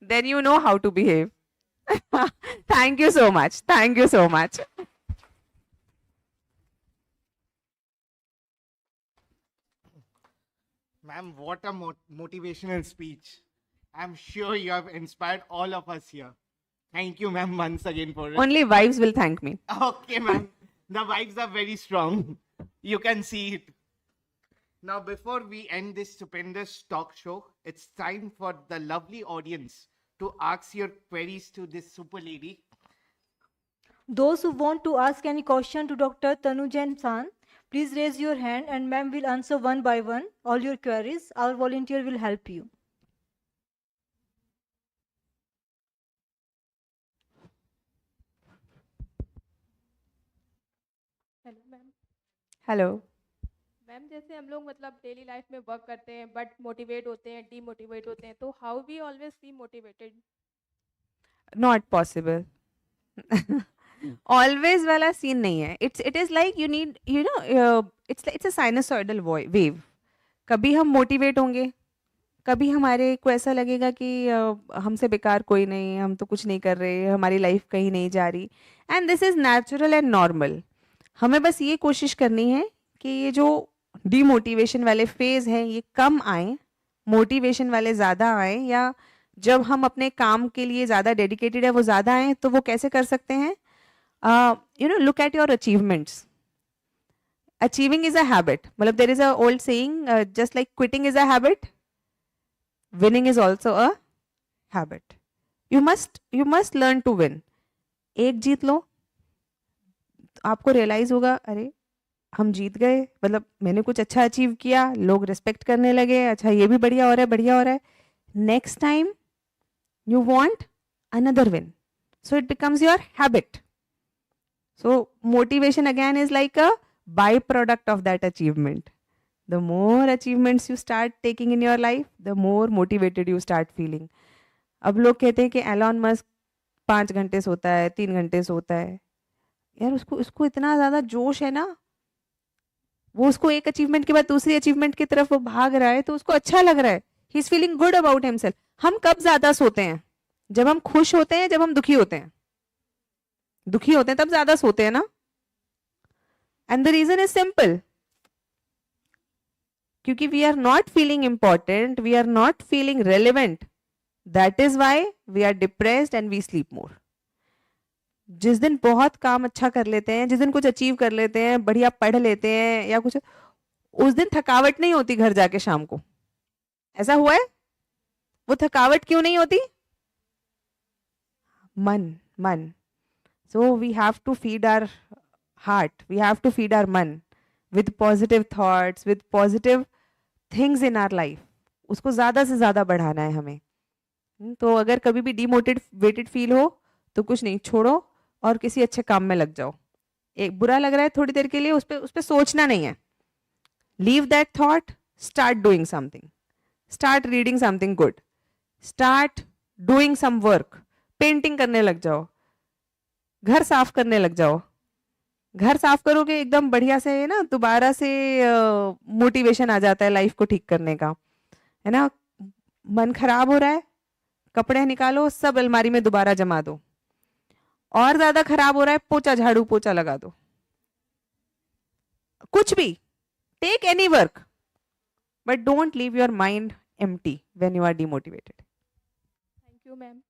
then you know how to behave. Thank you so much. Thank you so much. Ma'am, what a motivational speech. I'm sure you have inspired all of us here. Thank you, ma'am, once again for it. Only wives will thank me. Okay, ma'am. The vibes are very strong. You can see it. Now, before we end this stupendous talk show, it's time for the lovely audience to ask your queries to this super lady. Those who want to ask any question to Dr. Tanujan San, please raise your hand and ma'am will answer one by one all your queries. Our volunteer will help you. Hello ma'am. Hello. Ma'am जैसे हम लोग मतलब daily life में work करते हैं but motivate होते हैं, demotivate होते हैं, तो how we always see motivated? Not possible. Always वाला सीन नहीं है. It is like you need, it's a sinusoidal wave. कभी हम मोटिवेट होंगे, कभी हमारे को ऐसा लगेगा कि हमसे बेकार कोई नहीं, हम तो कुछ नहीं कर रहे, हमारी लाइफ कहीं नहीं जा रही, and this is natural and normal. हमें बस ये कोशिश करनी है कि ये जो डीमोटिवेशन वाले फेज हैं ये कम आए, मोटिवेशन वाले ज़्यादा आए, या जब हम अपने काम के लिए ज़्यादा डेडिकेटेड है वो ज़्यादा आए। तो वो कैसे कर सकते हैं? Look at your achievements. Achieving is a habit, मतलब there is a old saying, just like quitting is a habit, winning is also a habit. You must learn to win. एक जीत लो, आपको रियलाइज होगा, अरे हम जीत गए, मतलब मैंने कुछ अच्छा अचीव किया, लोग रिस्पेक्ट करने लगे, अच्छा ये भी बढ़िया हो रहा है, बढ़िया हो रहा है. Next time you want another win, so it becomes your habit. So motivation again is like a byproduct of that achievement. The more achievements you start taking in your life, the more motivated you start feeling. अब लोग कहते हैं कि Elon Musk 5 घंटे सोता है, 3 घंटे सोता है. यार उसको इतना ज़्यादा जोश है ना, वो उसको एक अचीवमेंट के बाद दूसरी अचीवमेंट की तरफ वो भाग रहा है, तो उसको अच्छा लग रहा है. He is feeling good about himself. हम कब ज्यादा सोते हैं? जब हम खुश होते हैं, जब हम दुखी होते हैं. दुखी होते हैं तब ज्यादा सोते हैं ना. And the reason is simple, क्योंकि we are not feeling important, we are not feeling relevant. That is why we are depressed and we sleep more. जिस दिन बहुत काम अच्छा कर लेते हैं, जिस दिन कुछ अचीव कर लेते हैं, बढ़िया पढ़ लेते हैं या कुछ, उस दिन थकावट नहीं होती घर जाके शाम को. ऐसा हुआ है? वो थकावट क्यों नहीं होती? मन. So we have to feed our heart, we have to feed our मन with positive thoughts, with positive things in our life. उसको ज्यादा से ज्यादा बढ़ाना है हमें. तो अगर कभी भी डिमोटिवेटेड फील हो तो कुछ नहीं, छोड़ो और किसी अच्छे काम में लग जाओ. एक बुरा लग रहा है थोड़ी देर के लिए, उस पे सोचना नहीं है. Leave that thought, start doing something, start reading something good, start doing some work. Painting करने लग जाओ, घर साफ करने लग जाओ. घर साफ करोगे एकदम बढ़िया से ना, दोबारा से मोटिवेशन आ जाता है लाइफ को ठीक करने का, है ना. मन खराब हो रहा है, कपड़े निकालो, सब अलमारी में दोबारा जमा दो. और ज्यादा खराब हो रहा है, पोछा झाड़ू पोछा लगा दो. कुछ भी, take any work, but don't leave your mind empty when you are demotivated. Thank you ma'am.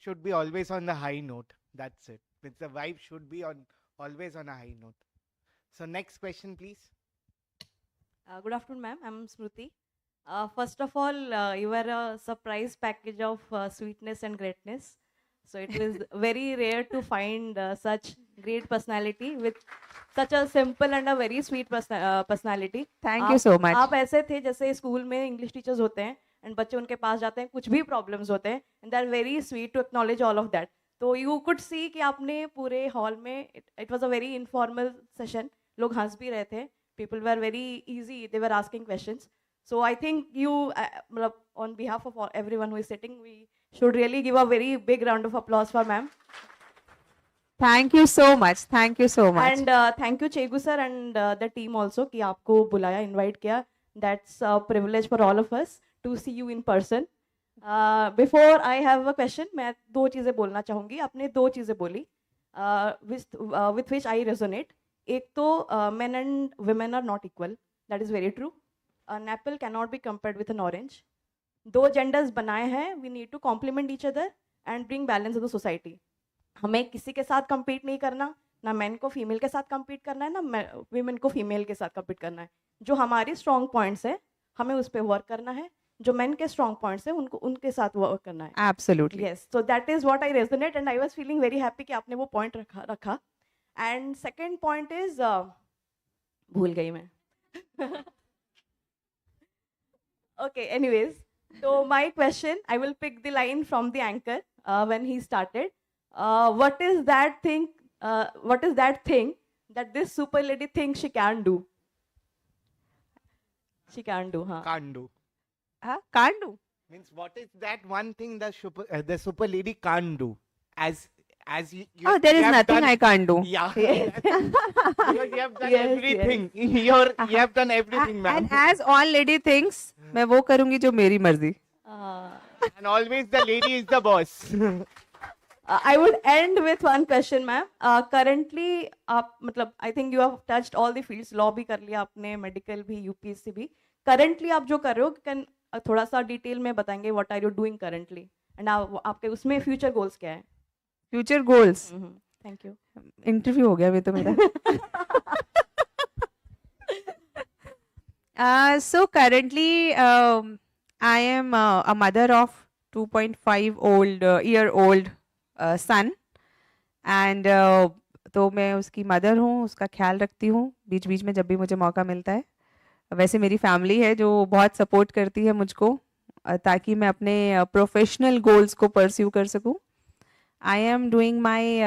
Should be always on the high note. That's it. The vibe should be always on a high note. So next question, please. Good afternoon, ma'am. I'm Smruti. First of all, you were a surprise package of sweetness and greatness. So it was very rare to find such great personality with such a simple and a very sweet personality. Thank you so much. आप ऐसे थे जैसे school में English teachers होते हैं and बच्चे उनके पास जाते हैं, कुछ भी प्रॉब्लम्स होते हैं and they are very sweet to acknowledge all of that. तो यू कुड सी कि आपने पूरे हॉल में, it was a very informal session, लोग हंस भी रहे थे, people were very easy, they were asking questions. So I think you, on behalf of everyone who is sitting, we should really give a very big round of applause for ma'am. Thank you so much. Thank you so much. And thank you Chegu sir and the team also कि आपको बुलाया, invite किया. That's a privilege for all of us to see you in person. Before I have a question, मैं 2 चीज़ें बोलना चाहूँगी. आपने 2 चीज़ें बोली with which I resonate. एक तो men and women are not equal. That is very true. An apple cannot be compared with an orange. 2 genders बनाए हैं. We need to complement each other and bring balance in the society. हमें किसी के साथ compete नहीं करना, ना men को female के साथ compete करना है, ना women को female के साथ compete करना है. जो हमारी strong points है, हमें उस पर work करना है. जो men के strong points है, उनको उनके साथ work करना है. Absolutely. Yes, so that is what I resonate and I was feeling very happy कि आपने वो point रखा. And second point is भूल गई मैं. Okay, anyways, so my question, I will pick the line from the anchor when he started. What is that thing that this super lady thinks she can do? She can do, huh? Can't do. Can't do. Means what is that one thing the super lady can't do? As you Oh, there you is have nothing done, I can't do. Yeah. Yes. Because you have done Yes, everything. You have done everything, ma'am. And as all lady thinks, मैं वो करूँगी जो मेरी मर्जी. And always the lady is the boss. I would end with one question, ma'am. Currently, आप मतलब I think you have touched all the fields. Law भी कर लिया आपने, medical भी, UPSC भी. Currently आप जो कर रहे हो, can थोड़ा सा डिटेल में बताएंगे what are you doing currently? And आपके उसमें future goals क्या है? Future goals. Thank you. Interview हो गया अभी तो मेरा. So currently, I am a mother of 2.5 year old son, and तो मैं उसकी मदर हूँ, उसका ख्याल रखती हूँ बीच बीच में जब भी मुझे मौका मिलता है. वैसे मेरी फैमिली है जो बहुत सपोर्ट करती है मुझको, ताकि मैं अपने प्रोफेशनल गोल्स को परस्यू कर सकूँ. I am doing my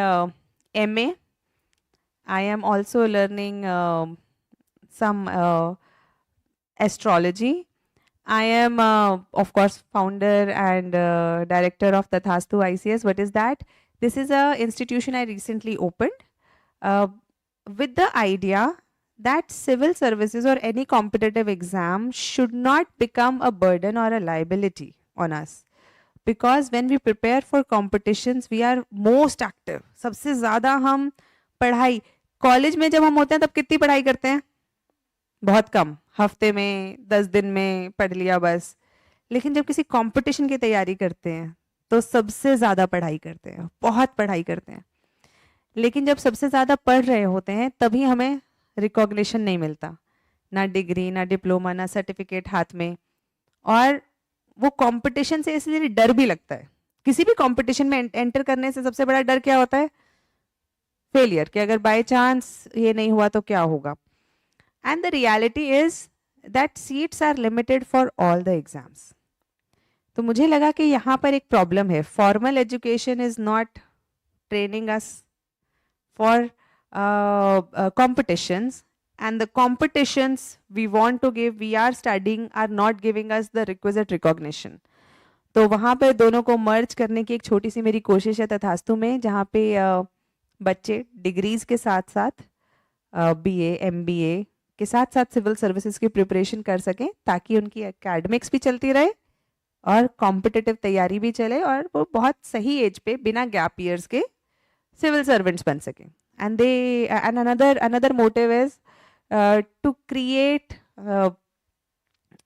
MA. I am also learning some astrology. I am, of course, founder and director of Tathastu ICS. What is that? This is a institution I recently opened uh, with the idea that civil services or any competitive exam should not become a burden or a liability on us. Because when we prepare for competitions, we are most active. सबसे ज़्यादा हम पढ़ाई, college में जब हम होते हैं तब कितनी पढ़ाई करते हैं? बहुत कम, हफ्ते में 10 दिन में पढ़ लिया बस. लेकिन जब किसी कंपटीशन की तैयारी करते हैं तो सबसे ज़्यादा पढ़ाई करते हैं, बहुत पढ़ाई करते हैं. लेकिन जब सबसे ज़्यादा पढ़ रहे होते हैं तभी हमें रिकॉग्निशन नहीं मिलता, ना डिग्री, ना डिप्लोमा, ना सर्टिफिकेट हाथ में. और वो कंपटीशन से इसलिए डर भी लगता है. किसी भी कंपटीशन में एंटर करने से सबसे बड़ा डर क्या होता है? फेलियर, कि अगर बाय चांस ये नहीं हुआ तो क्या होगा. And the reality is that seats are limited for all the exams. तो मुझे लगा कि यहाँ पर एक प्रॉब्लम है. Formal education is not training us for competitions, and the competitions we want to give, we are studying, are not giving us the requisite recognition. तो वहाँ पे दोनों को मर्ज करने की एक छोटी सी मेरी कोशिश है तथास्तु में, जहाँ पे बच्चे डिग्रीज के साथ साथ BA MBA के साथ साथ सिविल सर्विसेज की प्रिपरेशन कर सकें, ताकि उनकी एकेडमिक्स भी चलती रहे और कॉम्पिटिटिव तैयारी भी चले और वो बहुत सही एज पे बिना गैप ईयर्स के सिविल सर्वेंट्स बन सकें. And they and another motive is to create,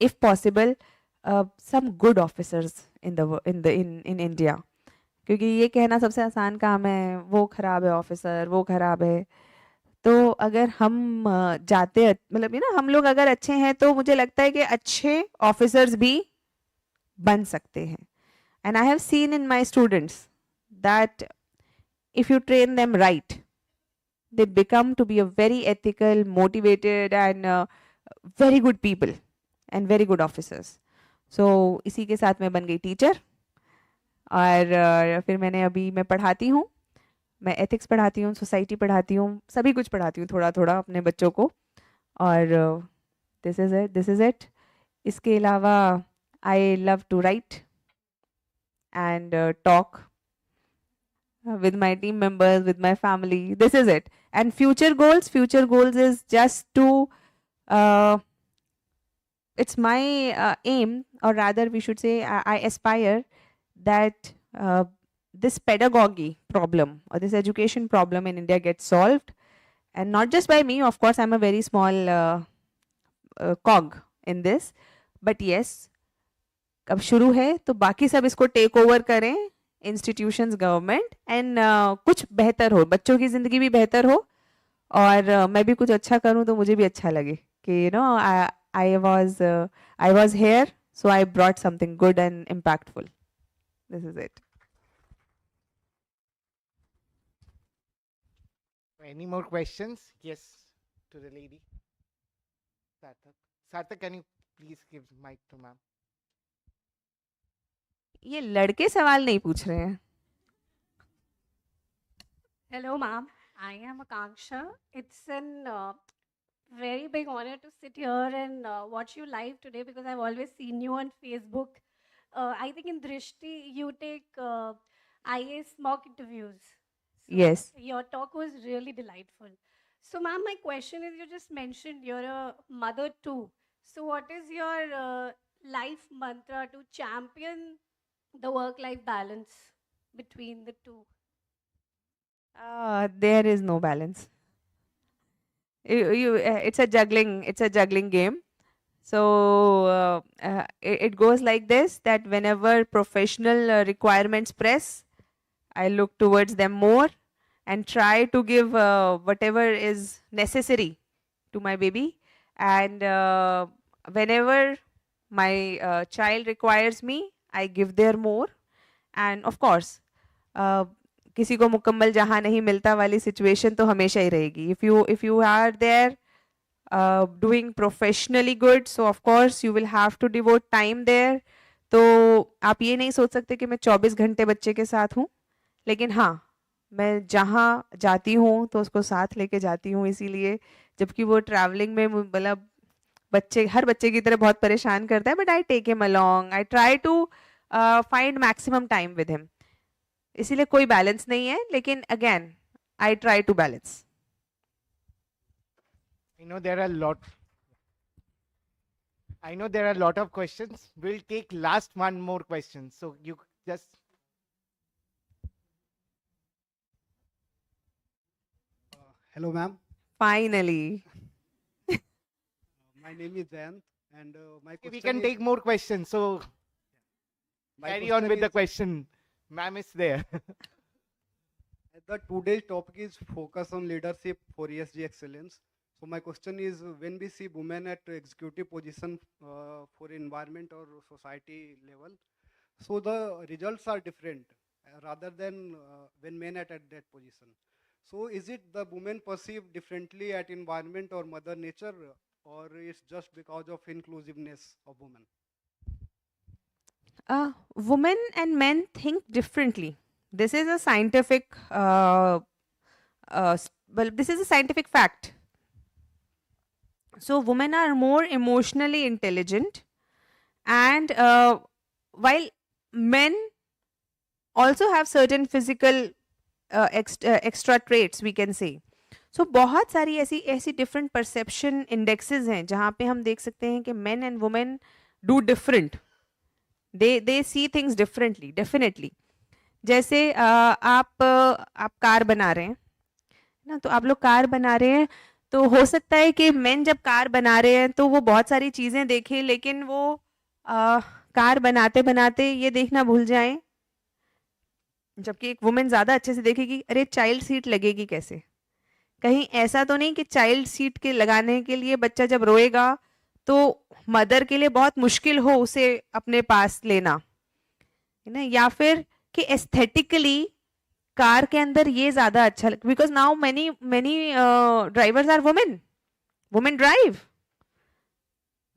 if possible, some good officers in India. क्योंकि ये कहना सबसे आसान काम है, वो खराब है ऑफिसर, वो खराब है. तो अगर हम जाते, मतलब हम लोग अगर अच्छे हैं तो मुझे लगता है कि अच्छे ऑफिसर्स भी बन सकते हैं. And I have seen in my students that if you train them right, they become to be a very ethical, motivated and very good people and very good officers. So इसी के साथ मैं बन गई टीचर. और फिर मैं पढ़ाती हूँ, मैं एथिक्स पढ़ाती हूँ, सोसाइटी पढ़ाती हूँ, सभी कुछ पढ़ाती हूँ थोड़ा थोड़ा अपने बच्चों को. और दिस इज़ इट. इसके अलावा I love to write and talk with my team members, with my family. This is it. And future goals is just to, it's my aim, or rather we should say I aspire that this pedagogy problem or this education problem in India gets solved, and not just by me. Of course, I'm a very small cog in this, but yes, अब शुरू है तो बाकी सब इसको take over करें, institutions, government, and कुछ बेहतर हो, बच्चों की ज़िंदगी भी बेहतर हो और मैं भी कुछ अच्छा करूं तो मुझे भी अच्छा लगे कि I was here, so I brought something good and impactful. This is it. Any more questions? Yes, to the lady. Sarthak, can you please give mic to ma'am? ये लड़के सवाल नहीं पूछ रहे हैं. Hello, ma'am. I am Akanksha. It's an very big honor to sit here and watch you live today because I've always seen you on Facebook. I think in Drishti, you take IAS mock interviews. So Yes. Your talk was really delightful. So, ma'am, my question is, you just mentioned you're a mother too. So, what is your life mantra to champion the work-life balance between the two? There is no balance. It's a juggling game. So it goes like this, that whenever professional requirements press, I look towards them more and try to give whatever is necessary to my baby. And whenever my child requires me, I give their more. And of course, किसी को मुकम्मल जहाँ नहीं मिलता वाली situation तो हमेशा ही रहेगी. If you are there doing professionally good, so of course you will have to devote time there. तो आप ये नहीं सोच सकते कि मैं 24 घंटे बच्चे के साथ हूँ, लेकिन हाँ, मैं जहाँ जाती हूँ तो उसको साथ लेके जाती हूँ. इसीलिए जबकि वो ट्रैवलिंग में मतलब हर बच्चे की तरह बहुत परेशान करता है, but I take him along, I try to find maximum time with him. इसीलिए कोई बैलेंस नहीं है, लेकिन again I try to balance. I know there are a lot of questions. We'll take last one more question. So you just Hello, ma'am. Finally. My name is Jayant, and my question we can is, take more questions. So my carry on question with the is, question. Ma'am is there. The today's topic is focus on leadership for ESG excellence. So my question is, when we see women at executive position for environment or society level, so the results are different rather than when men at that position. So is it the women perceived differently at environment or mother nature, or it's just because of inclusiveness of women? Women and men think differently. This is a scientific, this is a scientific fact. So women are more emotionally intelligent, and while men also have certain physical extra traits, we can say. So बहुत सारी ऐसी different perception indexes हैं जहाँ पे हम देख सकते हैं कि men and women do different. They see things differently, definitely. जैसे आप कार बना रहे हैं ना, तो आप लोग कार बना रहे हैं, तो हो सकता है कि men जब कार बना रहे हैं तो वो बहुत सारी चीजें देखें, लेकिन वो कार बनाते बनाते ये देखना भूल जाएं, जबकि एक वुमेन ज्यादा अच्छे से देखेगी, अरे चाइल्ड सीट लगेगी कैसे. कहीं ऐसा तो नहीं कि चाइल्ड सीट के लगाने के लिए बच्चा जब रोएगा तो मदर के लिए बहुत मुश्किल हो उसे अपने पास लेना, है ना. या फिर कि एस्थेटिकली कार के अंदर ये ज्यादा अच्छा, because now many drivers are women drive,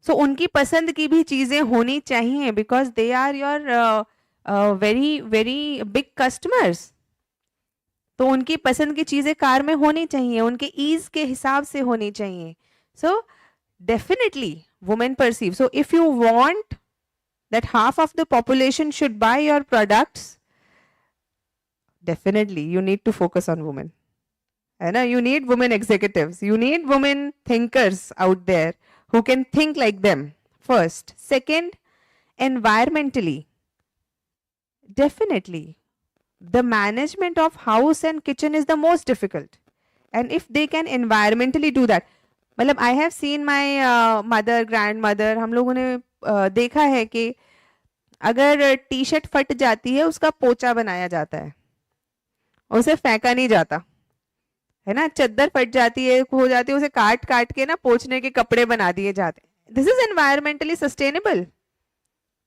so उनकी पसंद की भी चीजें होनी चाहिए, because they are your very very big customers. तो उनकी पसंद की चीजें कार में होनी चाहिए, उनके ईज के हिसाब से होनी चाहिए. सो definitely women perceive. So if you want that half of the population should buy your products, definitely you need to focus on women. And you need women executives, you need women thinkers out there who can think like them. First. Second, environmentally, definitely the management of house and kitchen is the most difficult, and if they can environmentally do that, मतलब I have seen my mother, grand mother, हम लोगों ने देखा है कि अगर T shirt फट जाती है उसका पोचा बनाया जाता है, उसे फेंका नहीं जाता है ना. चद्दर फट जाती है, हो जाती है, उसे काट काट के ना पोछने के कपड़े बना दिए जाते हैं. This is environmentally sustainable,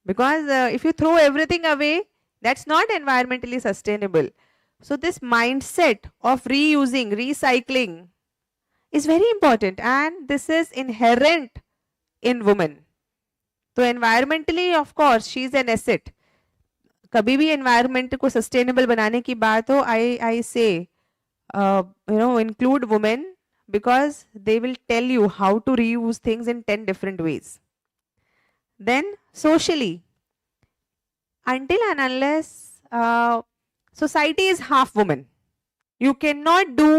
because if you throw everything away, that's not environmentally sustainable. So this mindset of reusing, recycling is very important, and this is inherent in women. तो environmentally of course she is an asset. कभी भी environment को sustainable बनाने की बात हो, I say include women, because they will tell you how to reuse things in 10 different ways. Then socially, until and unless society is half woman, you cannot do.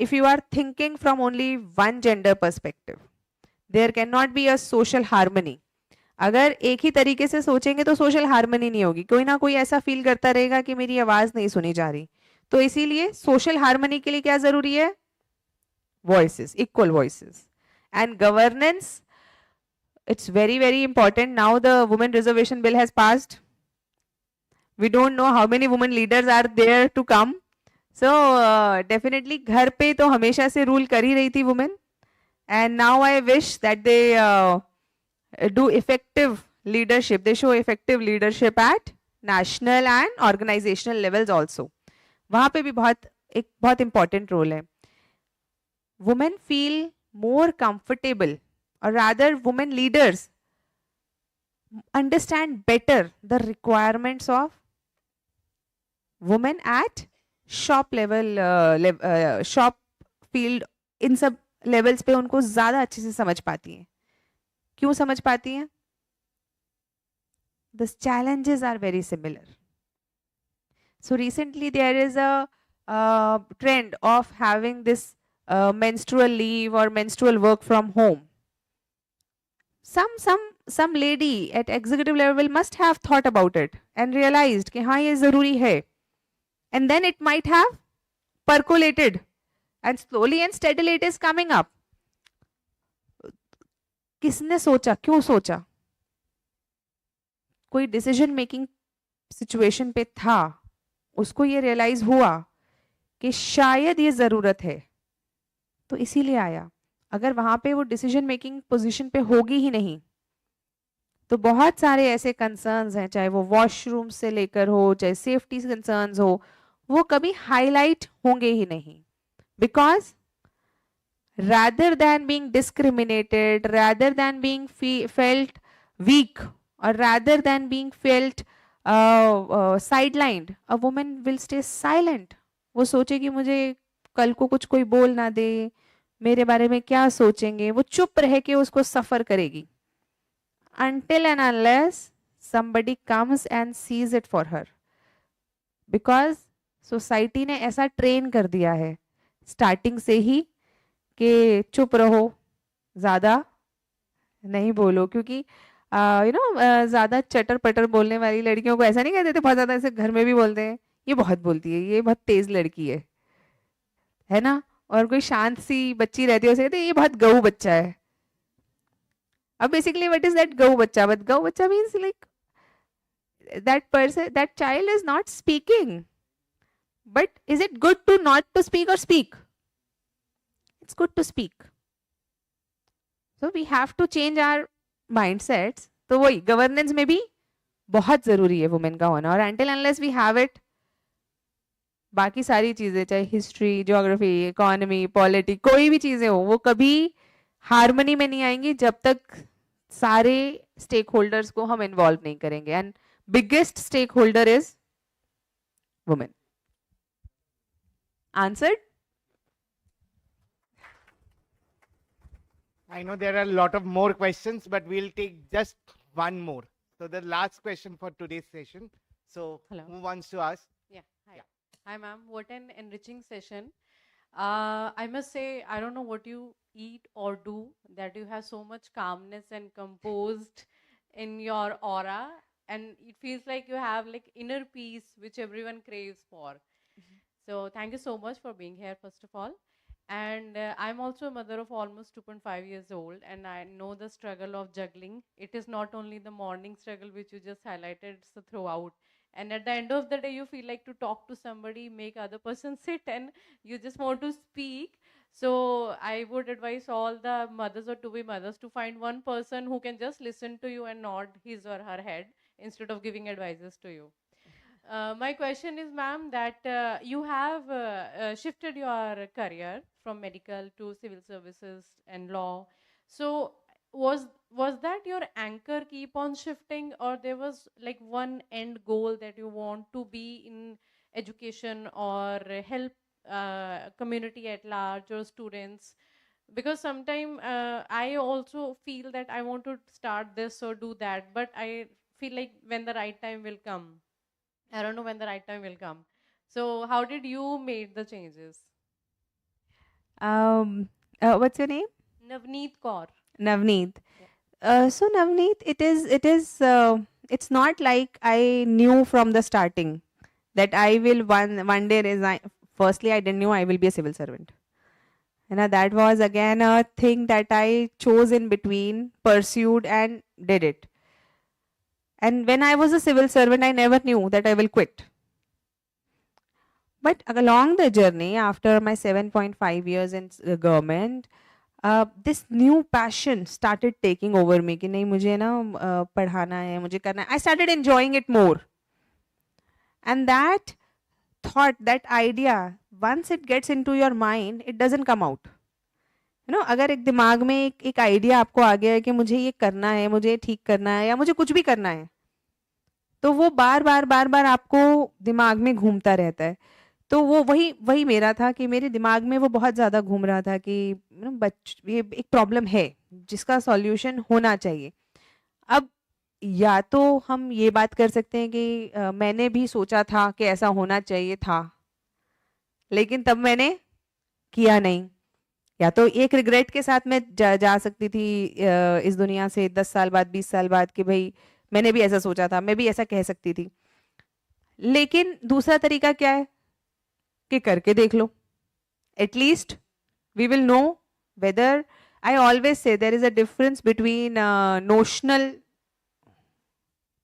If you are thinking from only one gender perspective, there cannot be a social harmony. अगर एक ही तरीके से सोचेंगे तो social harmony नहीं होगी, कोई ना कोई ऐसा फील करता रहेगा कि मेरी आवाज नहीं सुनी जा रही. तो इसीलिए सोशल हार्मनी के लिए क्या जरूरी है? Voices, equal voices. And governance, it's very very important. Now the women reservation bill has passed. We don't know how many women leaders are there to come. So definitely घर पे तो हमेशा से रूल कर ही रही थी women, and now I wish that they do effective leadership. They show effective leadership at national and organizational levels also. वहाँ पे भी एक बहुत important role है. Women feel more comfortable, or rather women leaders understand better the requirements of women at shop level, shop field, इन सब levels पे उनको ज़्यादा अच्छे से समझ पाती हैं. क्यों समझ पाती हैं? The challenges are very similar. So recently there is a trend of having this menstrual leave or menstrual work from home. Some lady at executive level must have thought about it and realized कि हाँ ये ज़रूरी है. And then it might have percolated and slowly and steadily it is coming up. किसने सोचा? क्यों सोचा? कोई डिसीजन मेकिंग सिचुएशन पे था, उसको ये रियलाइज हुआ कि शायद ये जरूरत है, तो इसीलिए आया. अगर वहां पे वो डिसीजन मेकिंग पोजीशन पे होगी ही नहीं, तो बहुत सारे ऐसे कंसर्न्स हैं, चाहे वो वॉशरूम से लेकर हो, चाहे सेफ्टी कंसर्न्स हो, वो कभी हाईलाइट होंगे ही नहीं. Because rather than being discriminated, rather than being felt weak, or rather than being felt sidelined, a woman will stay silent. वो सोचेगी मुझे कल को कुछ कोई बोल ना दे, मेरे बारे में क्या सोचेंगे, वो चुप रह के उसको सफर करेगी. Until and unless somebody comes and sees it for her. Because society ने ऐसा ट्रेन कर दिया है स्टार्टिंग से ही कि चुप रहो, ज़्यादा नहीं बोलो, क्योंकि ज़्यादा चटर पटर बोलने वाली लड़कियों को ऐसा नहीं कहते थे, बहुत ज़्यादा ऐसे घर में भी बोलते हैं ये बहुत बोलती है, ये बहुत तेज़ लड़की है ना. और कोई शांत सी बच्ची रहती है उसे कहते हैं ये बहुत गऊ बच्चा है. अब बेसिकली व्हाट इज दैट गऊ बच्चा? बट गऊ बच्चा means like that person, that child is not speaking. But is it good to not to speak or speak? It's good to speak. So we have to change our mindsets. तो वही governance में भी बहुत जरूरी है women का होना. और until unless we have it, बाकी सारी चीजें चाहे हिस्ट्री, ज्योग्राफी, इकोनॉमी, पॉलिटी, कोई भी चीजें हो, वो कभी हार्मनी में नहीं आएंगी जब तक सारे स्टेक होल्डर्स को हम इन्वॉल्व नहीं करेंगे. And biggest stake holder is women. Answered? I know there are a lot of more questions, but we'll take just one more. So the last question for today's session. So Hello. who wants to ask? Yeah, hi. Hi, ma'am. What an enriching session. I must say, I don't know what you eat or do, that you have so much calmness and composed in your aura, and it feels like you have like inner peace, which everyone craves for. So thank you so much for being here, first of all. And I'm also a mother of almost 2.5 years old, and I know the struggle of juggling. It is not only the morning struggle which you just highlighted, it's the throughout. And at the end of the day, you feel like to talk to somebody, make other person sit, and you just want to speak. So I would advise all the mothers or to-be mothers to find one person who can just listen to you and nod his or her head instead of giving advices to you. My question is, ma'am, that you have shifted your career from medical to civil services and law. So was that your anchor keep on shifting, or there was like one end goal that you want to be in education or help community at large or students? Because sometimes I also feel that I want to start this or do that, but I feel like when the right time will come, I don't know when the right time will come. So how did you make the changes? What's your name? Navneet Kaur. Navneet. So Navneet, it's not like I knew from the starting that I will one day resign. Firstly, I didn't know I will be a civil servant. And that was again a thing that I chose in between, pursued and did it. And when I was a civil servant, I never knew that I will quit. But along the journey, after my 7.5 years in government, this new passion started taking over me कि नहीं मुझे ना पढ़ाना है, मुझे करना है. I started enjoying it more. And that thought, that idea, once it gets into your mind, it doesn't come out. You know, अगर एक दिमाग में एक आइडिया आपको आ गया है कि मुझे ये करना है, मुझे ठीक करना है या मुझे कुछ भी करना है, तो वो बार बार आपको दिमाग में घूमता रहता है. तो वो वही मेरा था कि मेरे दिमाग में वो बहुत ज़्यादा घूम रहा था कि ये एक प्रॉब्लम है जिसका सॉल्यूशन होना चाहिए. अब या तो हम ये बात कर सकते हैं कि मैंने भी सोचा था कि ऐसा होना चाहिए था, लेकिन तब मैंने किया नहीं. या तो एक रिग्रेट के साथ मैं जा सकती थी इस दुनिया से 10 साल बाद, 20 साल बाद, कि भाई मैंने भी ऐसा सोचा था, मैं भी ऐसा कह सकती थी. लेकिन दूसरा तरीका क्या है कि करके देख लो. At least we will know whether. I always say there is a difference between notional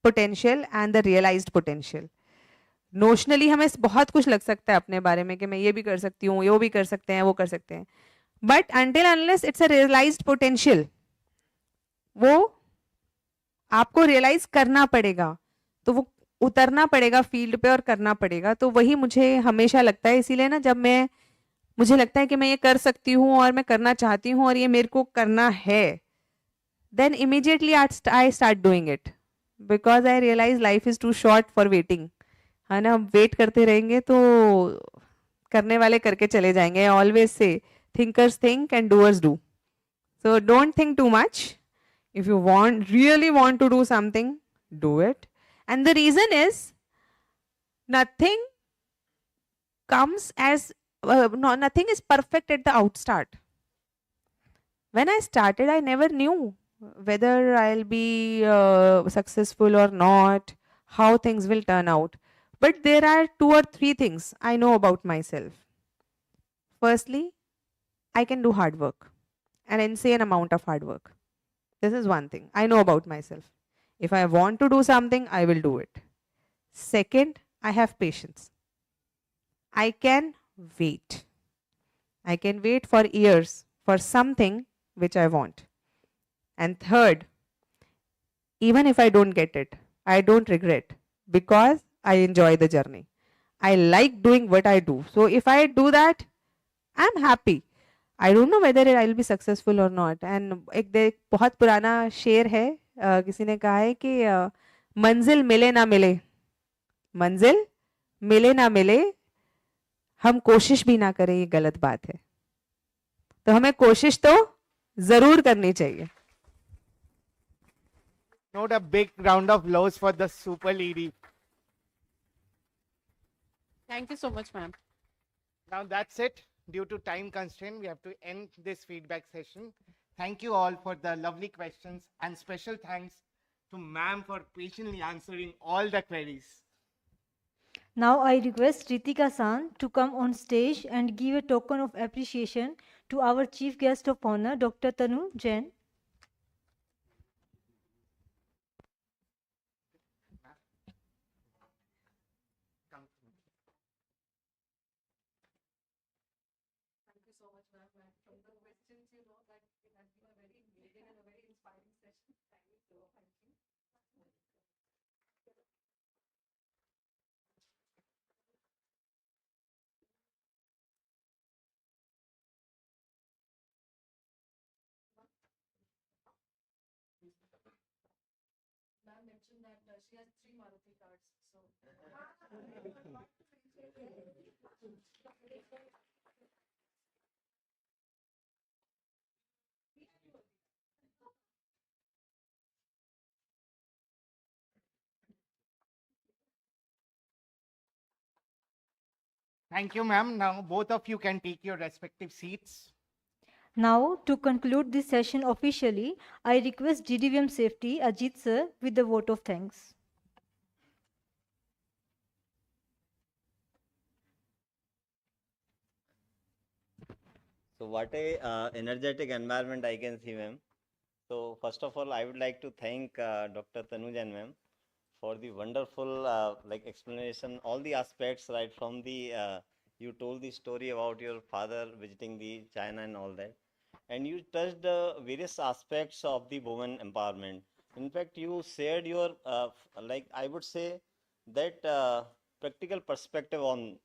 potential and the realised potential. Notionally हमें बहुत कुछ लग सकता है अपने बारे में कि मैं ये भी कर सकती हूँ, वो भी कर सकते हैं, वो कर सकते हैं. But until unless it's a realised potential, वो आपको रियलाइज करना पड़ेगा. तो वो उतरना पड़ेगा फील्ड पे और करना पड़ेगा. तो वही मुझे हमेशा लगता है. इसीलिए ना जब मुझे लगता है कि मैं ये कर सकती हूँ और मैं करना चाहती हूँ और ये मेरे को करना है, then immediately I start doing it because I realize life is too short for waiting. है ना, वेट करते रहेंगे तो करने वाले करके चले जाएंगे. I always say thinkers think and doers do. So don't think too much. If you really want to do something, do it. And the reason is nothing comes as nothing is perfect at the outstart. When I started, I never knew whether I'll be successful or not, how things will turn out. But there are 2 or 3 things I know about myself. Firstly, I can do hard work, an insane amount of hard work. This is one thing I know about myself. If I want to do something, I will do it. Second, I have patience. I can wait. I can wait for years for something which I want. And third, even if I don't get it, I don't regret because I enjoy the journey. I like doing what I do. So if I do that, I'm happy. I don't know whether I'll be successful or not. And एक बहुत पुराना शेर है, किसी ने कहा है कि मंजिल मिले ना मिले, मंजिल मिले ना मिले, हम कोशिश भी ना करें, ये गलत बात है. तो हमें कोशिश तो जरूर करनी चाहिए. Note a big round of applause for the super lady. Thank you so much, ma'am. Now that's it. Due to time constraint, we have to end this feedback session. Thank you all for the lovely questions, and special thanks to ma'am for patiently answering all the queries. Now I request Ritika San to come on stage and give a token of appreciation to our chief guest of honor, Dr. Tanu Jain. Thank you so much, ma'am. From the questions, you know that it has been a very engaging and a very inspiring session. Thank you. Thank you. Ma'am mentioned that she has 3 Maruti cards. So. Thank you, ma'am. Now both of you can take your respective seats. Now, to conclude this session officially, I request GDVM Safety, Ajit sir, with the vote of thanks. So what a energetic environment I can see, ma'am. So first of all, I would like to thank Dr. Tanujan, ma'am, for the wonderful explanation, all the aspects, right from the you told the story about your father visiting the China and all that. and you touched various aspects of the women empowerment. In fact, you shared your, like I would say, that practical perspective on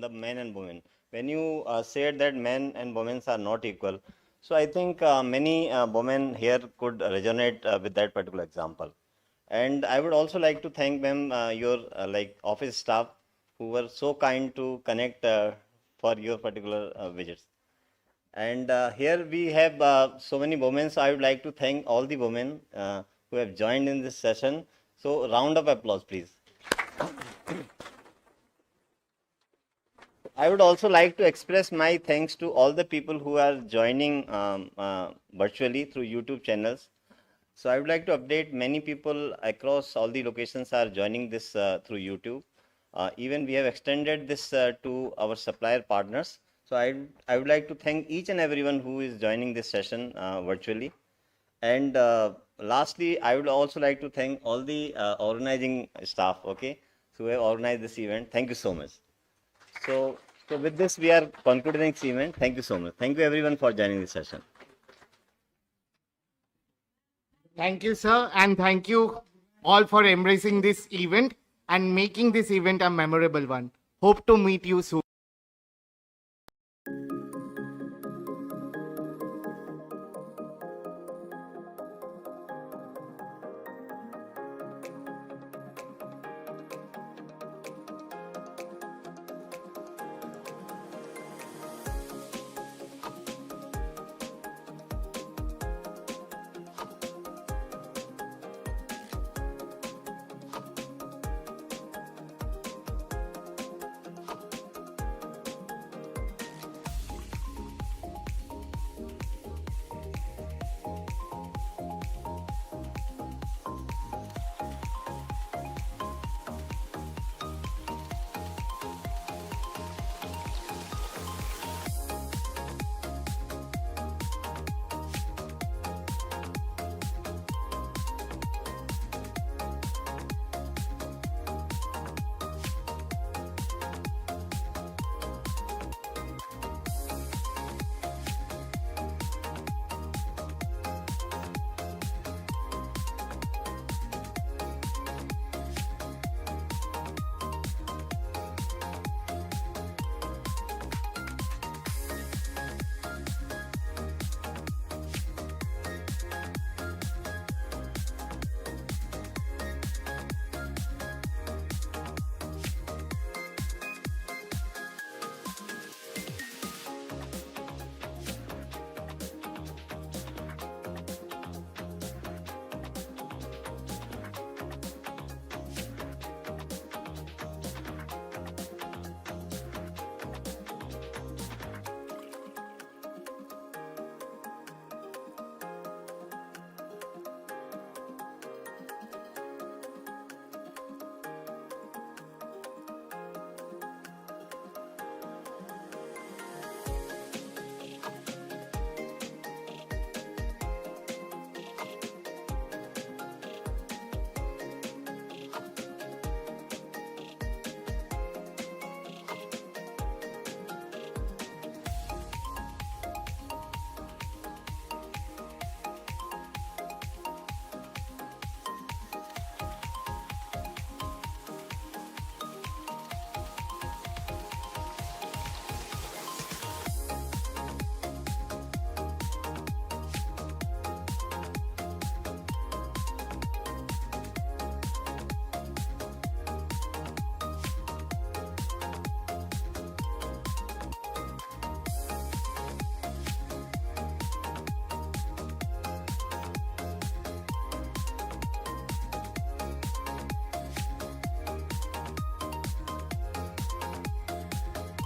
the men and women. When you said that men and women are not equal, so I think many women here could resonate with that particular example. And I would also like to thank them, your like office staff, who were so kind to connect for your particular visits. And here we have so many women. So I would like to thank all the women who have joined in this session. So round of applause, please. I would also like to express my thanks to all the people who are joining virtually through YouTube channels. So I would like to update many people across all the locations are joining this through YouTube. Even we have extended this to our supplier partners. So I would like to thank each and everyone who is joining this session virtually. And lastly, I would also like to thank all the organizing staff, okay, who have organized this event. Thank you so much. So with this, we are concluding this event. Thank you so much. Thank you everyone for joining this session. Thank you, sir, and thank you all for embracing this event and making this event a memorable one. Hope to meet you soon.